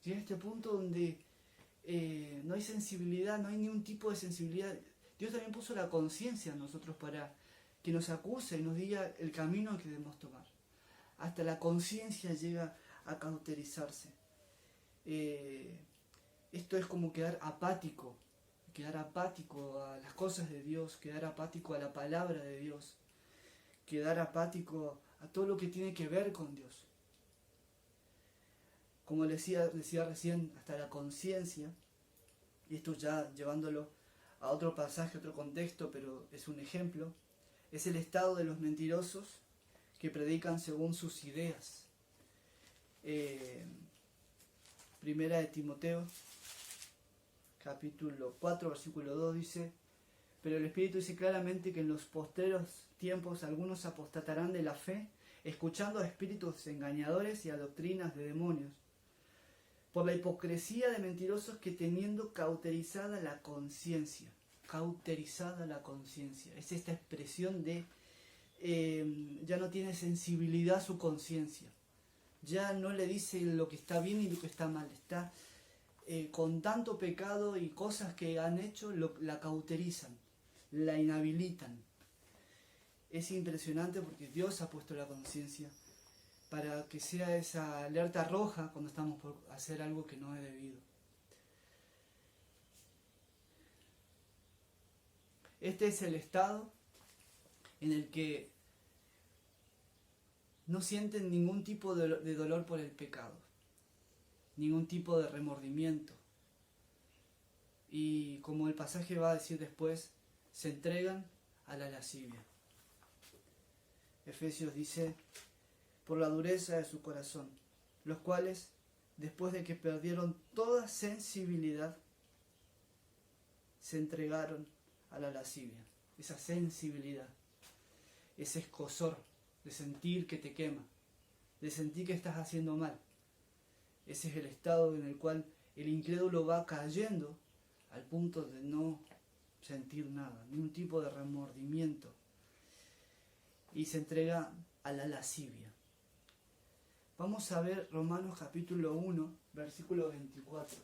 Llega a este punto donde no hay sensibilidad, no hay ningún tipo de sensibilidad. Dios también puso la conciencia en nosotros para que nos acuse y nos diga el camino que debemos tomar. Hasta la conciencia llega a cauterizarse. Esto es como quedar apático a las cosas de Dios, quedar apático a la palabra de Dios, quedar apático a todo lo que tiene que ver con Dios. Como decía recién, hasta la conciencia, y esto ya llevándolo a otro pasaje, otro contexto, pero es un ejemplo, es el estado de los mentirosos que predican según sus ideas. Primera de Timoteo, capítulo 4, versículo 2 dice: pero el Espíritu dice claramente que en los postreros tiempos algunos apostatarán de la fe, escuchando a espíritus engañadores y a doctrinas de demonios, por la hipocresía de mentirosos que teniendo cauterizada la conciencia, es esta expresión de ya no tiene sensibilidad su conciencia, ya no le dice lo que está bien y lo que está mal, está con tanto pecado y cosas que han hecho, la cauterizan, la inhabilitan. Es impresionante porque Dios ha puesto la conciencia para que sea esa alerta roja cuando estamos por hacer algo que no es debido. Este es el estado en el que no sienten ningún tipo de dolor por el pecado, ningún tipo de remordimiento. Y como el pasaje va a decir después, se entregan a la lascivia. Efesios dice: por la dureza de su corazón, los cuales, después de que perdieron toda sensibilidad, se entregaron a la lascivia. Esa sensibilidad, ese escozor de sentir que te quema, de sentir que estás haciendo mal. Ese es el estado en el cual el incrédulo va cayendo al punto de no sentir nada, ningún tipo de remordimiento, y se entrega a la lascivia. Vamos a ver Romanos capítulo 1, versículo 24.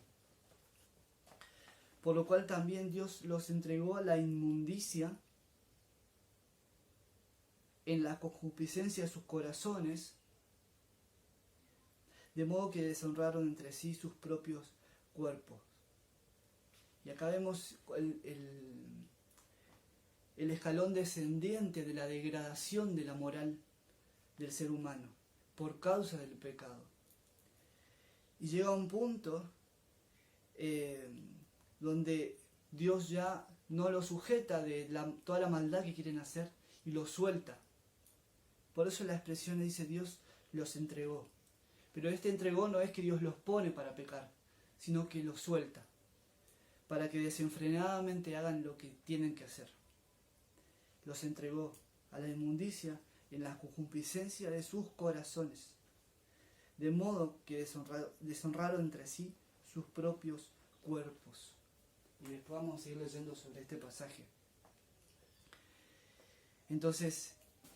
Por lo cual también Dios los entregó a la inmundicia en la concupiscencia de sus corazones, de modo que deshonraron entre sí sus propios cuerpos. Y acá vemos el escalón descendiente de la degradación de la moral del ser humano por causa del pecado. Y llega un punto donde Dios ya no lo sujeta de toda la maldad que quieren hacer y lo suelta. Por eso la expresión dice: Dios los entregó. Pero este entregó no es que Dios los pone para pecar, sino que los suelta, para que desenfrenadamente hagan lo que tienen que hacer. Los entregó a la inmundicia en la concupiscencia de sus corazones, de modo que deshonraron entre sí sus propios cuerpos. Y después vamos a seguir leyendo sobre este pasaje. Entonces,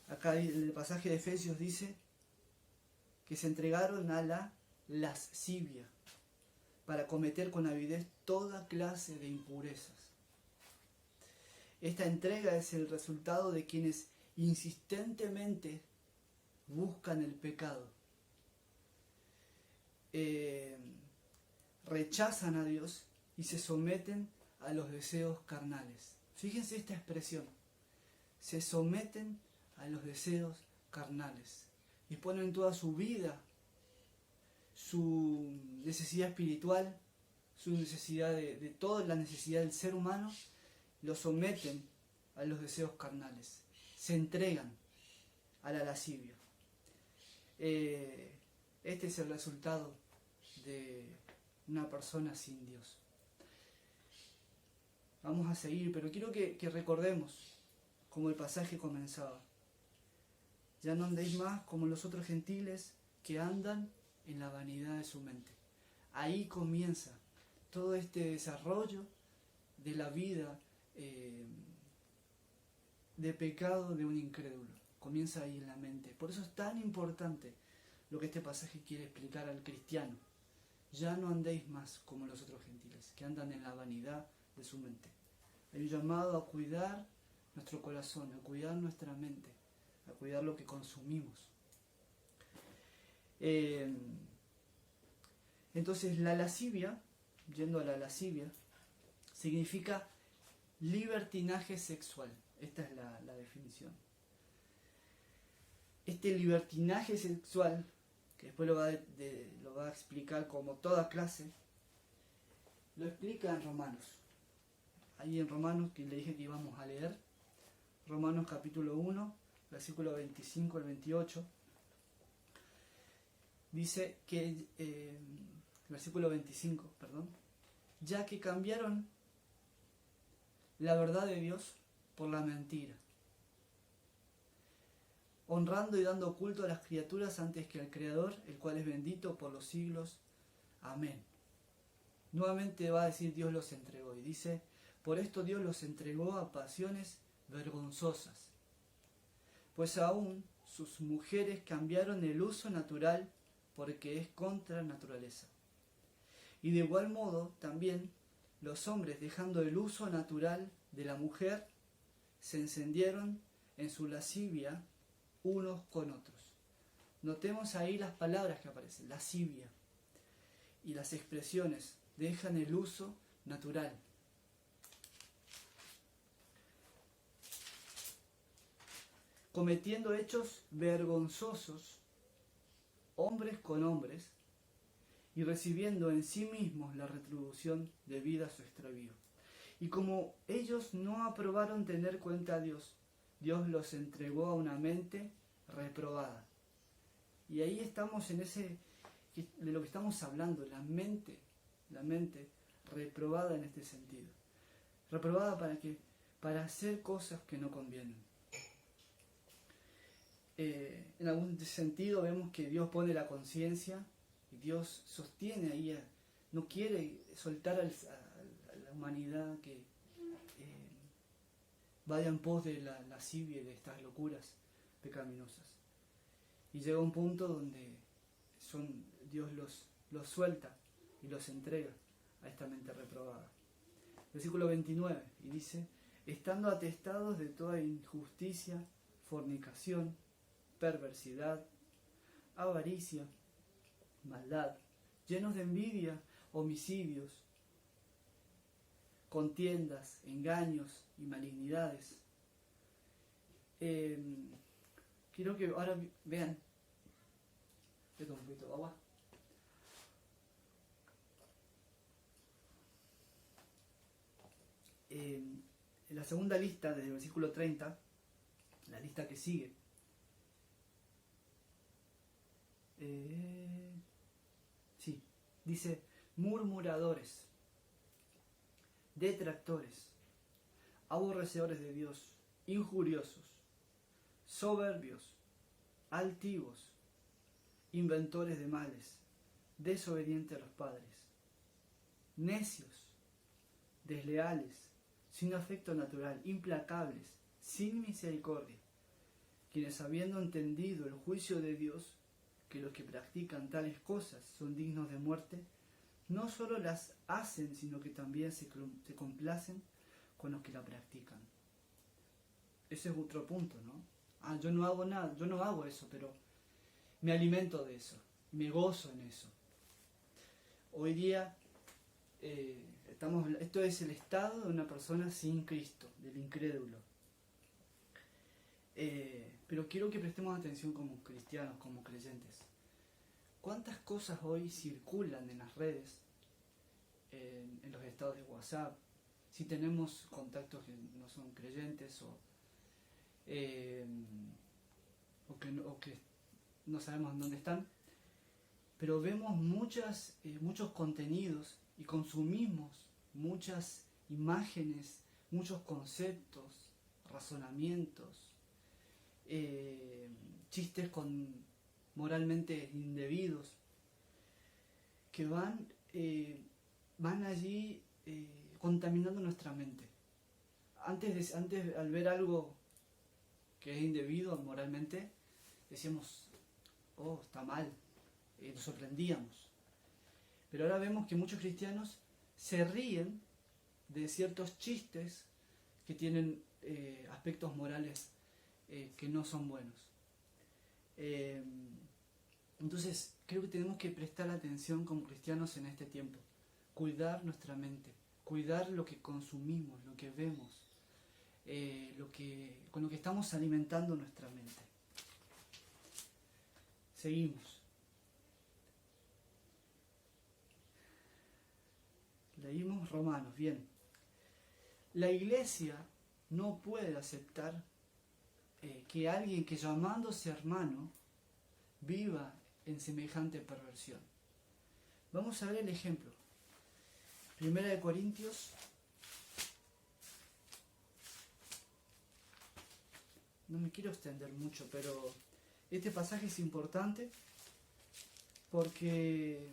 acá el pasaje de Efesios dice que se entregaron a la lascivia para cometer con avidez toda clase de impurezas. Esta entrega es el resultado de quienes insistentemente buscan el pecado, rechazan a Dios y se someten a los deseos carnales. Fíjense esta expresión: se someten a los deseos carnales y ponen toda su vida, su necesidad espiritual, su necesidad de toda la necesidad del ser humano, lo someten a los deseos carnales, se entregan a la lascivia. Este es el resultado de una persona sin Dios. Vamos a seguir, pero quiero que recordemos como el pasaje comenzaba: ya no andéis más como los otros gentiles que andan en la vanidad de su mente. Ahí comienza todo este desarrollo de la vida de pecado de un incrédulo. Comienza ahí en la mente. Por eso es tan importante lo que este pasaje quiere explicar al cristiano. Ya no andéis más como los otros gentiles, que andan en la vanidad de su mente. Hay un llamado a cuidar nuestro corazón, a cuidar nuestra mente, a cuidar lo que consumimos. Entonces la lascivia, yendo a la lascivia, significa libertinaje sexual. Esta es la definición. Este libertinaje sexual, que después lo va a explicar como toda clase, lo explica en Romanos. Ahí en Romanos, que le dije que íbamos a leer, Romanos capítulo 1, versículo 25 al 28, dice que, versículo 25, perdón, ya que cambiaron la verdad de Dios por la mentira, honrando y dando culto a las criaturas antes que al Creador, el cual es bendito por los siglos. Amén. Nuevamente va a decir Dios los entregó, y dice, por esto Dios los entregó a pasiones vergonzosas, pues aún sus mujeres cambiaron el uso natural porque es contra naturaleza. Y de igual modo también los hombres, dejando el uso natural de la mujer, se encendieron en su lascivia unos con otros. Notemos ahí las palabras que aparecen, lascivia, y las expresiones, dejan el uso natural. Cometiendo hechos vergonzosos, hombres con hombres, y recibiendo en sí mismos la retribución debida a su extravío. Y como ellos no aprobaron tener cuenta a Dios, Dios los entregó a una mente reprobada. Y ahí estamos en ese, de lo que estamos hablando, la mente reprobada en este sentido. ¿Reprobada para qué? Para hacer cosas que no convienen. En algún sentido vemos que Dios pone la conciencia y Dios sostiene ahí, no quiere soltar a la humanidad que vaya en pos de la lascivia y de estas locuras pecaminosas. Y llega un punto donde Dios los suelta y los entrega a esta mente reprobada. Versículo 29, y dice, estando atestados de toda injusticia, fornicación, perversidad, avaricia, maldad, llenos de envidia, homicidios, contiendas, engaños y malignidades. Quiero que ahora vean, le tomo un poquito de agua. En la segunda lista, desde el versículo 30, la lista que sigue, dice, murmuradores, detractores, aborrecedores de Dios, injuriosos, soberbios, altivos, inventores de males, desobedientes a los padres, necios, desleales, sin afecto natural, implacables, sin misericordia, quienes habiendo entendido el juicio de Dios, que los que practican tales cosas son dignos de muerte, no solo las hacen, sino que también se complacen con los que la practican. Ese es otro punto, ¿no? Yo no hago nada, yo no hago eso, pero me alimento de eso, me gozo en eso. Hoy día, esto es el estado de una persona sin Cristo, del incrédulo. Pero quiero que prestemos atención como cristianos, como creyentes. ¿Cuántas cosas hoy circulan en las redes, en los estados de WhatsApp? Si tenemos contactos que no son creyentes o que no sabemos dónde están, pero vemos muchos contenidos y consumimos muchas imágenes, muchos conceptos, razonamientos, chistes moralmente indebidos que van allí contaminando nuestra mente. Antes al ver algo que es indebido moralmente, decíamos, oh, está mal, nos sorprendíamos. Pero ahora vemos que muchos cristianos se ríen de ciertos chistes que tienen aspectos morales que no son buenos. Entonces creo que tenemos que prestar atención como cristianos en este tiempo, cuidar nuestra mente, cuidar lo que consumimos, lo que vemos, con lo que estamos alimentando nuestra mente. Seguimos. Leímos Romanos, bien. La iglesia no puede aceptar que alguien que llamándose hermano viva en semejante perversión. Vamos a ver el ejemplo. Primera de Corintios. No me quiero extender mucho, pero este pasaje es importante porque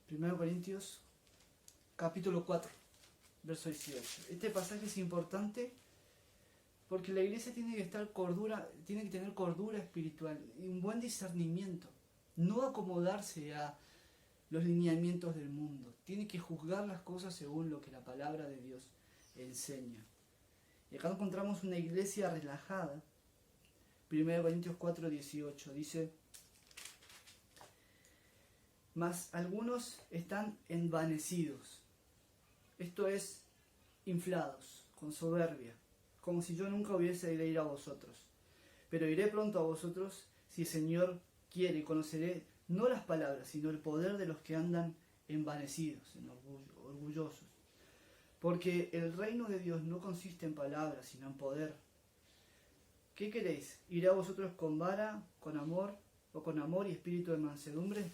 Primera de Corintios, capítulo 4, verso 18. Este pasaje es importante porque la iglesia tiene que tener cordura espiritual y un buen discernimiento. No acomodarse a los lineamientos del mundo. Tiene que juzgar las cosas según lo que la palabra de Dios enseña. Y acá encontramos una iglesia relajada. 1 Corintios 4, 18 dice: mas algunos están envanecidos, esto es, inflados, con soberbia, como si yo nunca hubiese de ir a vosotros. Pero iré pronto a vosotros, si el Señor quiere, y conoceré no las palabras, sino el poder de los que andan envanecidos, orgullosos. Porque el reino de Dios no consiste en palabras, sino en poder. ¿Qué queréis? ¿Iré a vosotros con vara, con amor, o con amor y espíritu de mansedumbre?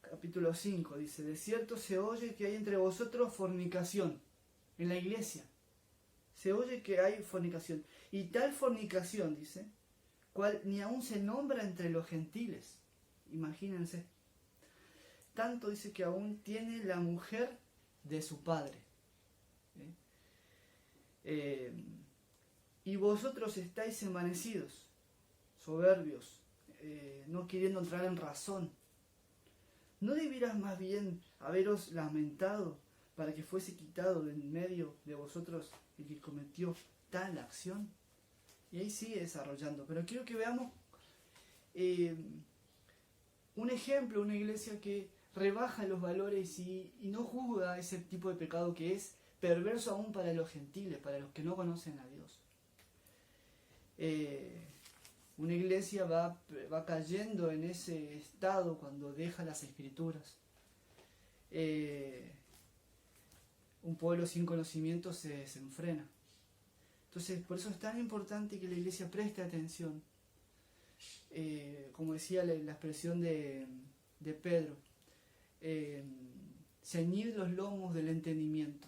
Capítulo 5 dice: de cierto se oye que hay entre vosotros fornicación. En la iglesia se oye que hay fornicación. Y tal fornicación, dice, cual ni aún se nombra entre los gentiles. Imagínense. Tanto dice que aún tiene la mujer de su padre. Y vosotros estáis envanecidos, soberbios, no queriendo entrar en razón. ¿No debieras más bien haberos lamentado para que fuese quitado de en medio de vosotros el que cometió tal acción? Y ahí sigue desarrollando. Pero quiero que veamos un ejemplo, una iglesia que rebaja los valores y no juzga ese tipo de pecado que es perverso aún para los gentiles, para los que no conocen a Dios. Una iglesia va cayendo en ese estado cuando deja las escrituras. Un pueblo sin conocimiento se desenfrena. Entonces, por eso es tan importante que la iglesia preste atención. Como decía la expresión de Pedro, ceñid los lomos del entendimiento.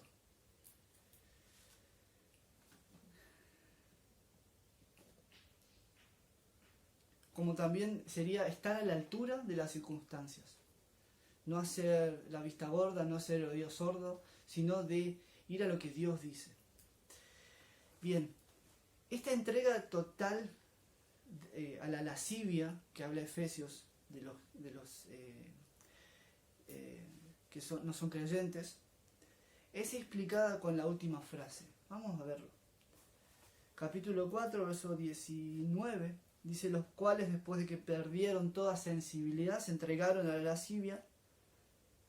Como también sería estar a la altura de las circunstancias. No hacer la vista gorda, no hacer el oído sordo, sino de ir a lo que Dios dice. Bien, esta entrega total a la lascivia que habla Efesios, de los que no son creyentes, es explicada con la última frase. Vamos a verlo. Capítulo 4, verso 19, dice: los cuales después de que perdieron toda sensibilidad se entregaron a la lascivia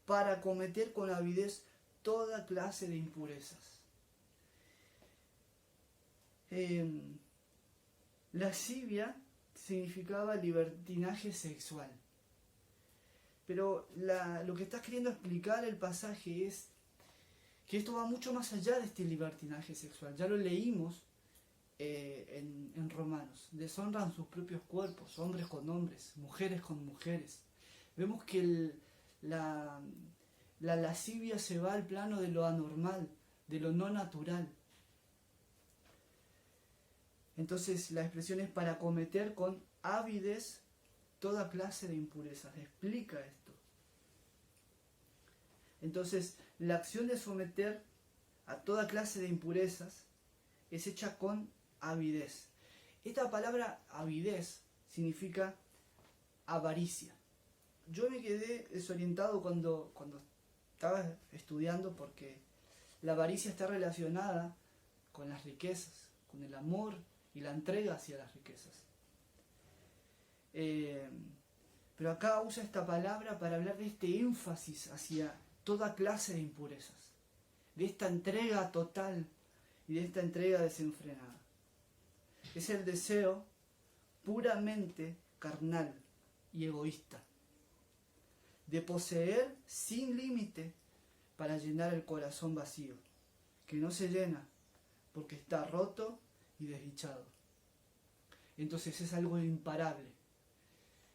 para cometer con avidez toda clase de impurezas. Lascivia significaba libertinaje sexual. Pero lo que está queriendo explicar el pasaje es que esto va mucho más allá de este libertinaje sexual. Ya lo leímos en Romanos. Deshonran sus propios cuerpos, hombres con hombres, mujeres con mujeres. Vemos que la lascivia se va al plano de lo anormal, de lo no natural. Entonces la expresión es para cometer con avidez toda clase de impurezas. Explica esto. Entonces la acción de someter a toda clase de impurezas es hecha con avidez. Esta palabra avidez significa avaricia. Yo me quedé desorientado cuando estaba estudiando, porque la avaricia está relacionada con las riquezas, con el amor y la entrega hacia las riquezas. Pero acá usa esta palabra para hablar de este énfasis hacia toda clase de impurezas, de esta entrega total y de esta entrega desenfrenada. Es el deseo puramente carnal y egoísta, de poseer sin límite para llenar el corazón vacío, que no se llena porque está roto y desdichado. Entonces es algo imparable,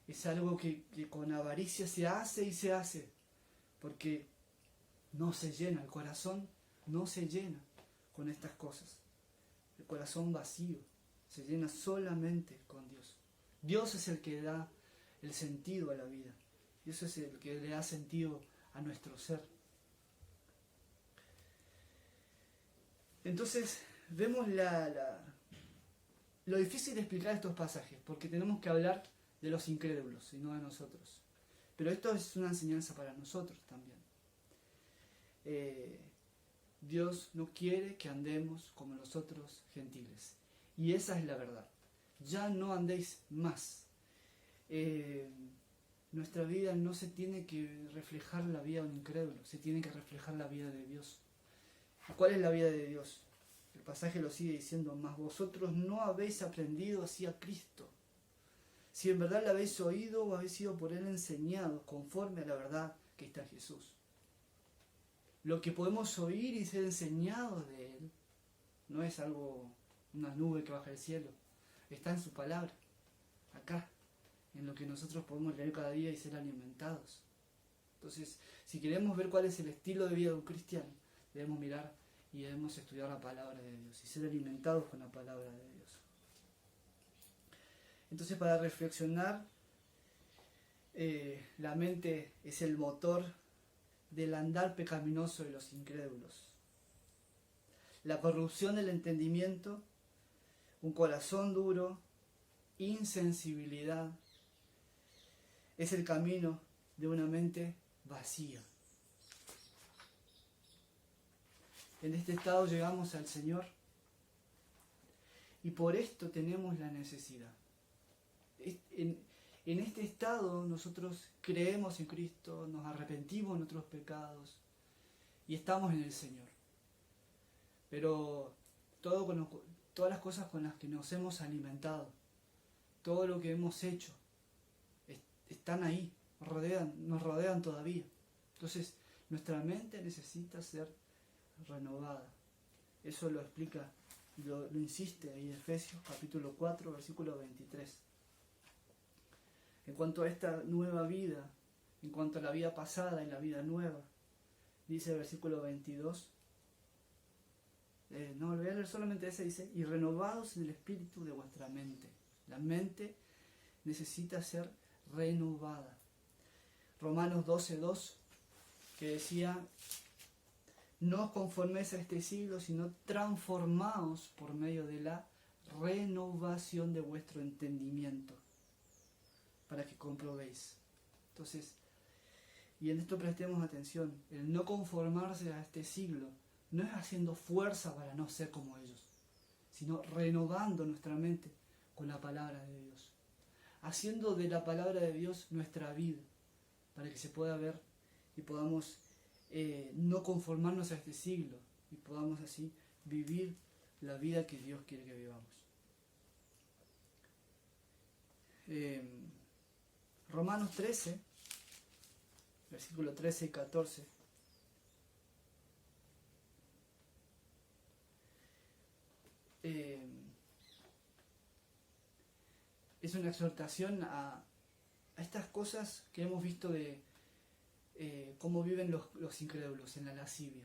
es algo que con avaricia se hace y se hace, porque no se llena, el corazón no se llena con estas cosas. El corazón vacío se llena solamente con Dios. Dios es el que da el sentido a la vida. Dios es el que le da sentido a nuestro ser. Entonces vemos lo difícil de explicar estos pasajes, porque tenemos que hablar de los incrédulos y no de nosotros. Pero esto es una enseñanza para nosotros también. Dios no quiere que andemos como los otros gentiles. Y esa es la verdad. Ya no andéis más. Nuestra vida no se tiene que reflejar la vida de un incrédulo, se tiene que reflejar la vida de Dios. ¿Cuál es la vida de Dios? El pasaje lo sigue diciendo: mas vosotros no habéis aprendido así a Cristo. Si en verdad la habéis oído o habéis sido por Él enseñados conforme a la verdad que está en Jesús. Lo que podemos oír y ser enseñados de Él no es algo, una nube que baja del cielo. Está en su palabra, acá, en lo que nosotros podemos leer cada día y ser alimentados. Entonces, si queremos ver cuál es el estilo de vida de un cristiano, debemos mirar y debemos estudiar la palabra de Dios y ser alimentados con la palabra de Dios. Entonces, para reflexionar, la mente es el motor del andar pecaminoso de los incrédulos. La corrupción del entendimiento, un corazón duro, insensibilidad, es el camino de una mente vacía. En este estado llegamos al Señor y por esto tenemos la necesidad. En este estado nosotros creemos en Cristo, nos arrepentimos de nuestros pecados y estamos en el Señor. Pero todas las cosas con las que nos hemos alimentado, todo lo que hemos hecho, están ahí, nos rodean todavía. Entonces nuestra mente necesita ser renovada. Eso lo explica, lo insiste ahí en Efesios capítulo 4, versículo 23. En cuanto a esta nueva vida, en cuanto a la vida pasada y la vida nueva, dice el versículo 22, no voy a leer solamente ese, dice: y renovados en el espíritu de vuestra mente. La mente necesita ser renovada. Romanos 12:2, que decía: no os conforméis a este siglo, sino transformaos por medio de la renovación de vuestro entendimiento, para que comprobéis. Entonces, y en esto prestemos atención, el no conformarse a este siglo no es haciendo fuerza para no ser como ellos, sino renovando nuestra mente con la palabra de Dios, haciendo de la palabra de Dios nuestra vida, para que se pueda ver y podamos no conformarnos a este siglo y podamos así vivir la vida que Dios quiere que vivamos. Romanos 13, versículos 13 y 14. Es una exhortación a estas cosas que hemos visto de cómo viven los incrédulos en la lascivia.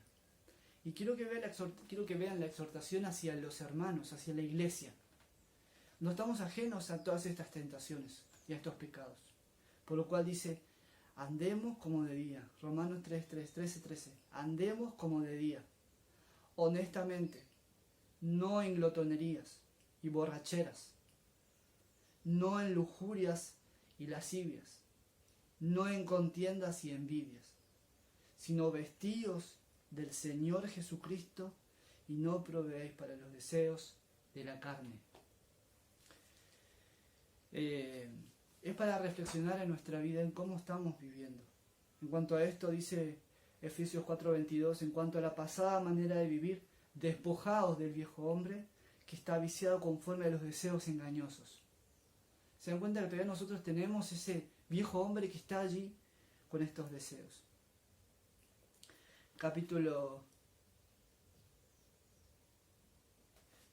Y quiero que vean la exhortación hacia los hermanos, hacia la iglesia. No estamos ajenos a todas estas tentaciones y a estos pecados. Por lo cual dice: andemos como de día. Romanos 13. Andemos como de día, honestamente, no en glotonerías y borracheras, no en lujurias y lascivias, no en contiendas y envidias, sino vestíos del Señor Jesucristo y no proveéis para los deseos de la carne. Es para reflexionar en nuestra vida en cómo estamos viviendo. En cuanto a esto dice Efesios 4:22, en cuanto a la pasada manera de vivir, despojaos del viejo hombre que está viciado conforme a los deseos engañosos. Se dan cuenta que todavía nosotros tenemos ese viejo hombre que está allí con estos deseos. Capítulo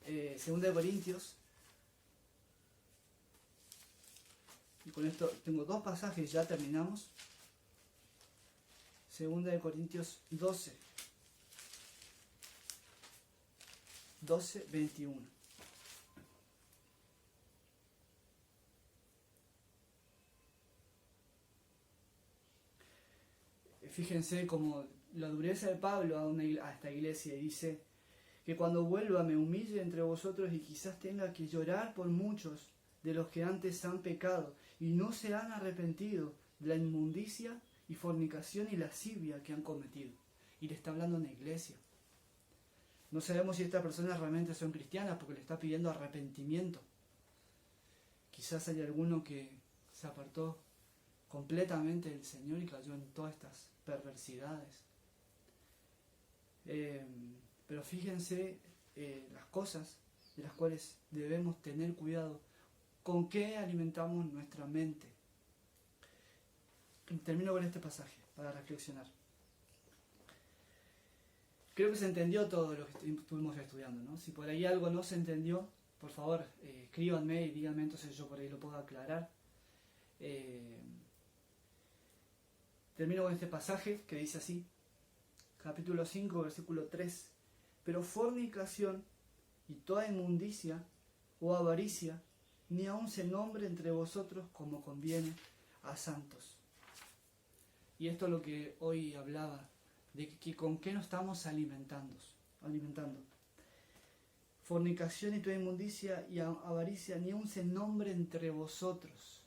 2 de Corintios. Y con esto tengo 2 pasajes, ya terminamos. 2 de Corintios 12, 21. Fíjense como la dureza de Pablo a esta iglesia, y dice que cuando vuelva me humille entre vosotros y quizás tenga que llorar por muchos de los que antes han pecado y no se han arrepentido de la inmundicia y fornicación y lascivia que han cometido. Y le está hablando a una iglesia. No sabemos si estas personas realmente son cristianas porque le está pidiendo arrepentimiento. Quizás hay alguno que se apartó completamente del Señor y cayó en todas estas perversidades. Pero fíjense las cosas de las cuales debemos tener cuidado. ¿Con qué alimentamos nuestra mente? Termino con este pasaje para reflexionar. Creo que se entendió todo lo que estuvimos estudiando, ¿no? Si por ahí algo no se entendió, por favor, escríbanme y díganme, entonces yo por ahí lo puedo aclarar. Termino con este pasaje que dice así, capítulo 5, versículo 3. Pero fornicación y toda inmundicia o avaricia, ni aun se nombre entre vosotros como conviene a santos. Y esto es lo que hoy hablaba, de que con qué nos estamos alimentando. Fornicación y toda inmundicia y avaricia, ni aun se nombre entre vosotros.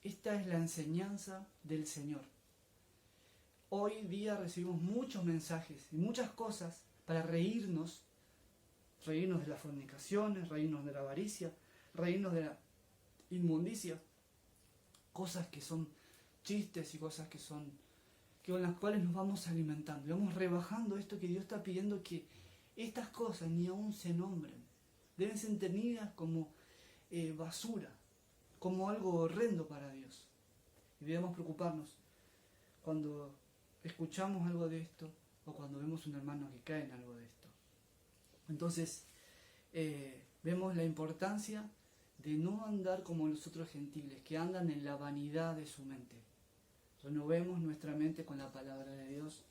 Esta es la enseñanza del Señor. Hoy día recibimos muchos mensajes y muchas cosas para reírnos de las fornicaciones, reírnos de la avaricia, reírnos de la inmundicia, cosas que son chistes y cosas que con las cuales nos vamos alimentando, y vamos rebajando esto que Dios está pidiendo, que estas cosas ni aún se nombren, deben ser entendidas como basura, como algo horrendo para Dios. Y debemos preocuparnos cuando escuchamos algo de esto o cuando vemos un hermano que cae en algo de esto. Entonces, vemos la importancia de no andar como los otros gentiles, que andan en la vanidad de su mente. Renovemos nuestra mente con la palabra de Dios.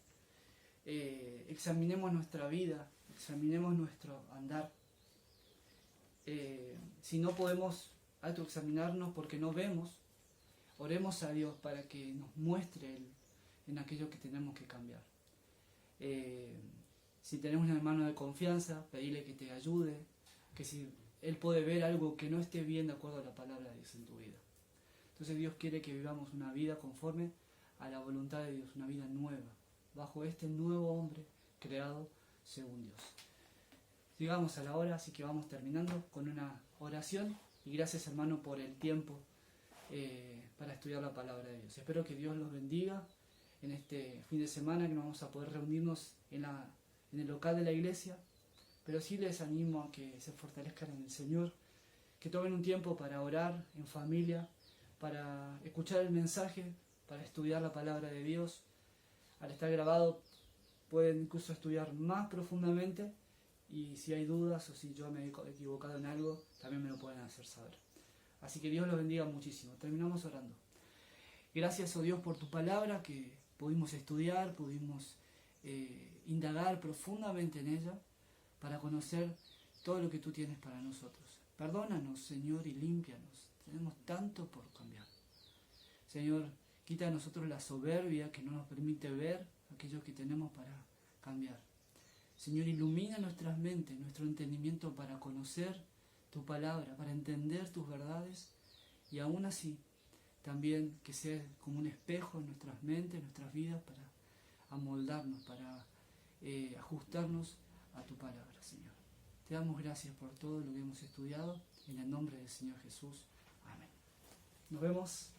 Examinemos nuestra vida, examinemos nuestro andar. Si no podemos autoexaminarnos porque no vemos, oremos a Dios para que nos muestre en aquello que tenemos que cambiar. Si tenemos un hermano de confianza, pedirle que te ayude, que si él puede ver algo que no esté bien de acuerdo a la palabra de Dios en tu vida. Entonces Dios quiere que vivamos una vida conforme a la voluntad de Dios, una vida nueva, bajo este nuevo hombre creado según Dios. Llegamos a la hora, así que vamos terminando con una oración, y gracias hermano por el tiempo para estudiar la palabra de Dios. Espero que Dios los bendiga en este fin de semana, que no vamos a poder reunirnos en el local de la iglesia, pero sí les animo a que se fortalezcan en el Señor, que tomen un tiempo para orar en familia, para escuchar el mensaje, para estudiar la palabra de Dios. Al estar grabado pueden incluso estudiar más profundamente, y si hay dudas o si yo me he equivocado en algo, también me lo pueden hacer saber. Así que Dios los bendiga muchísimo. Terminamos orando. Gracias, oh Dios, por tu palabra, que pudimos estudiar, pudimos indagar profundamente en ella para conocer todo lo que tú tienes para nosotros. Perdónanos, Señor, y límpianos. Tenemos tanto por cambiar. Señor, quita de nosotros la soberbia que no nos permite ver aquello que tenemos para cambiar. Señor, ilumina nuestras mentes, nuestro entendimiento para conocer tu palabra, para entender tus verdades, y aún así también que sea como un espejo en nuestras mentes, en nuestras vidas, para amoldarnos, para ajustarnos a tu palabra, Señor. Te damos gracias por todo lo que hemos estudiado, en el nombre del Señor Jesús. Amén. Nos vemos.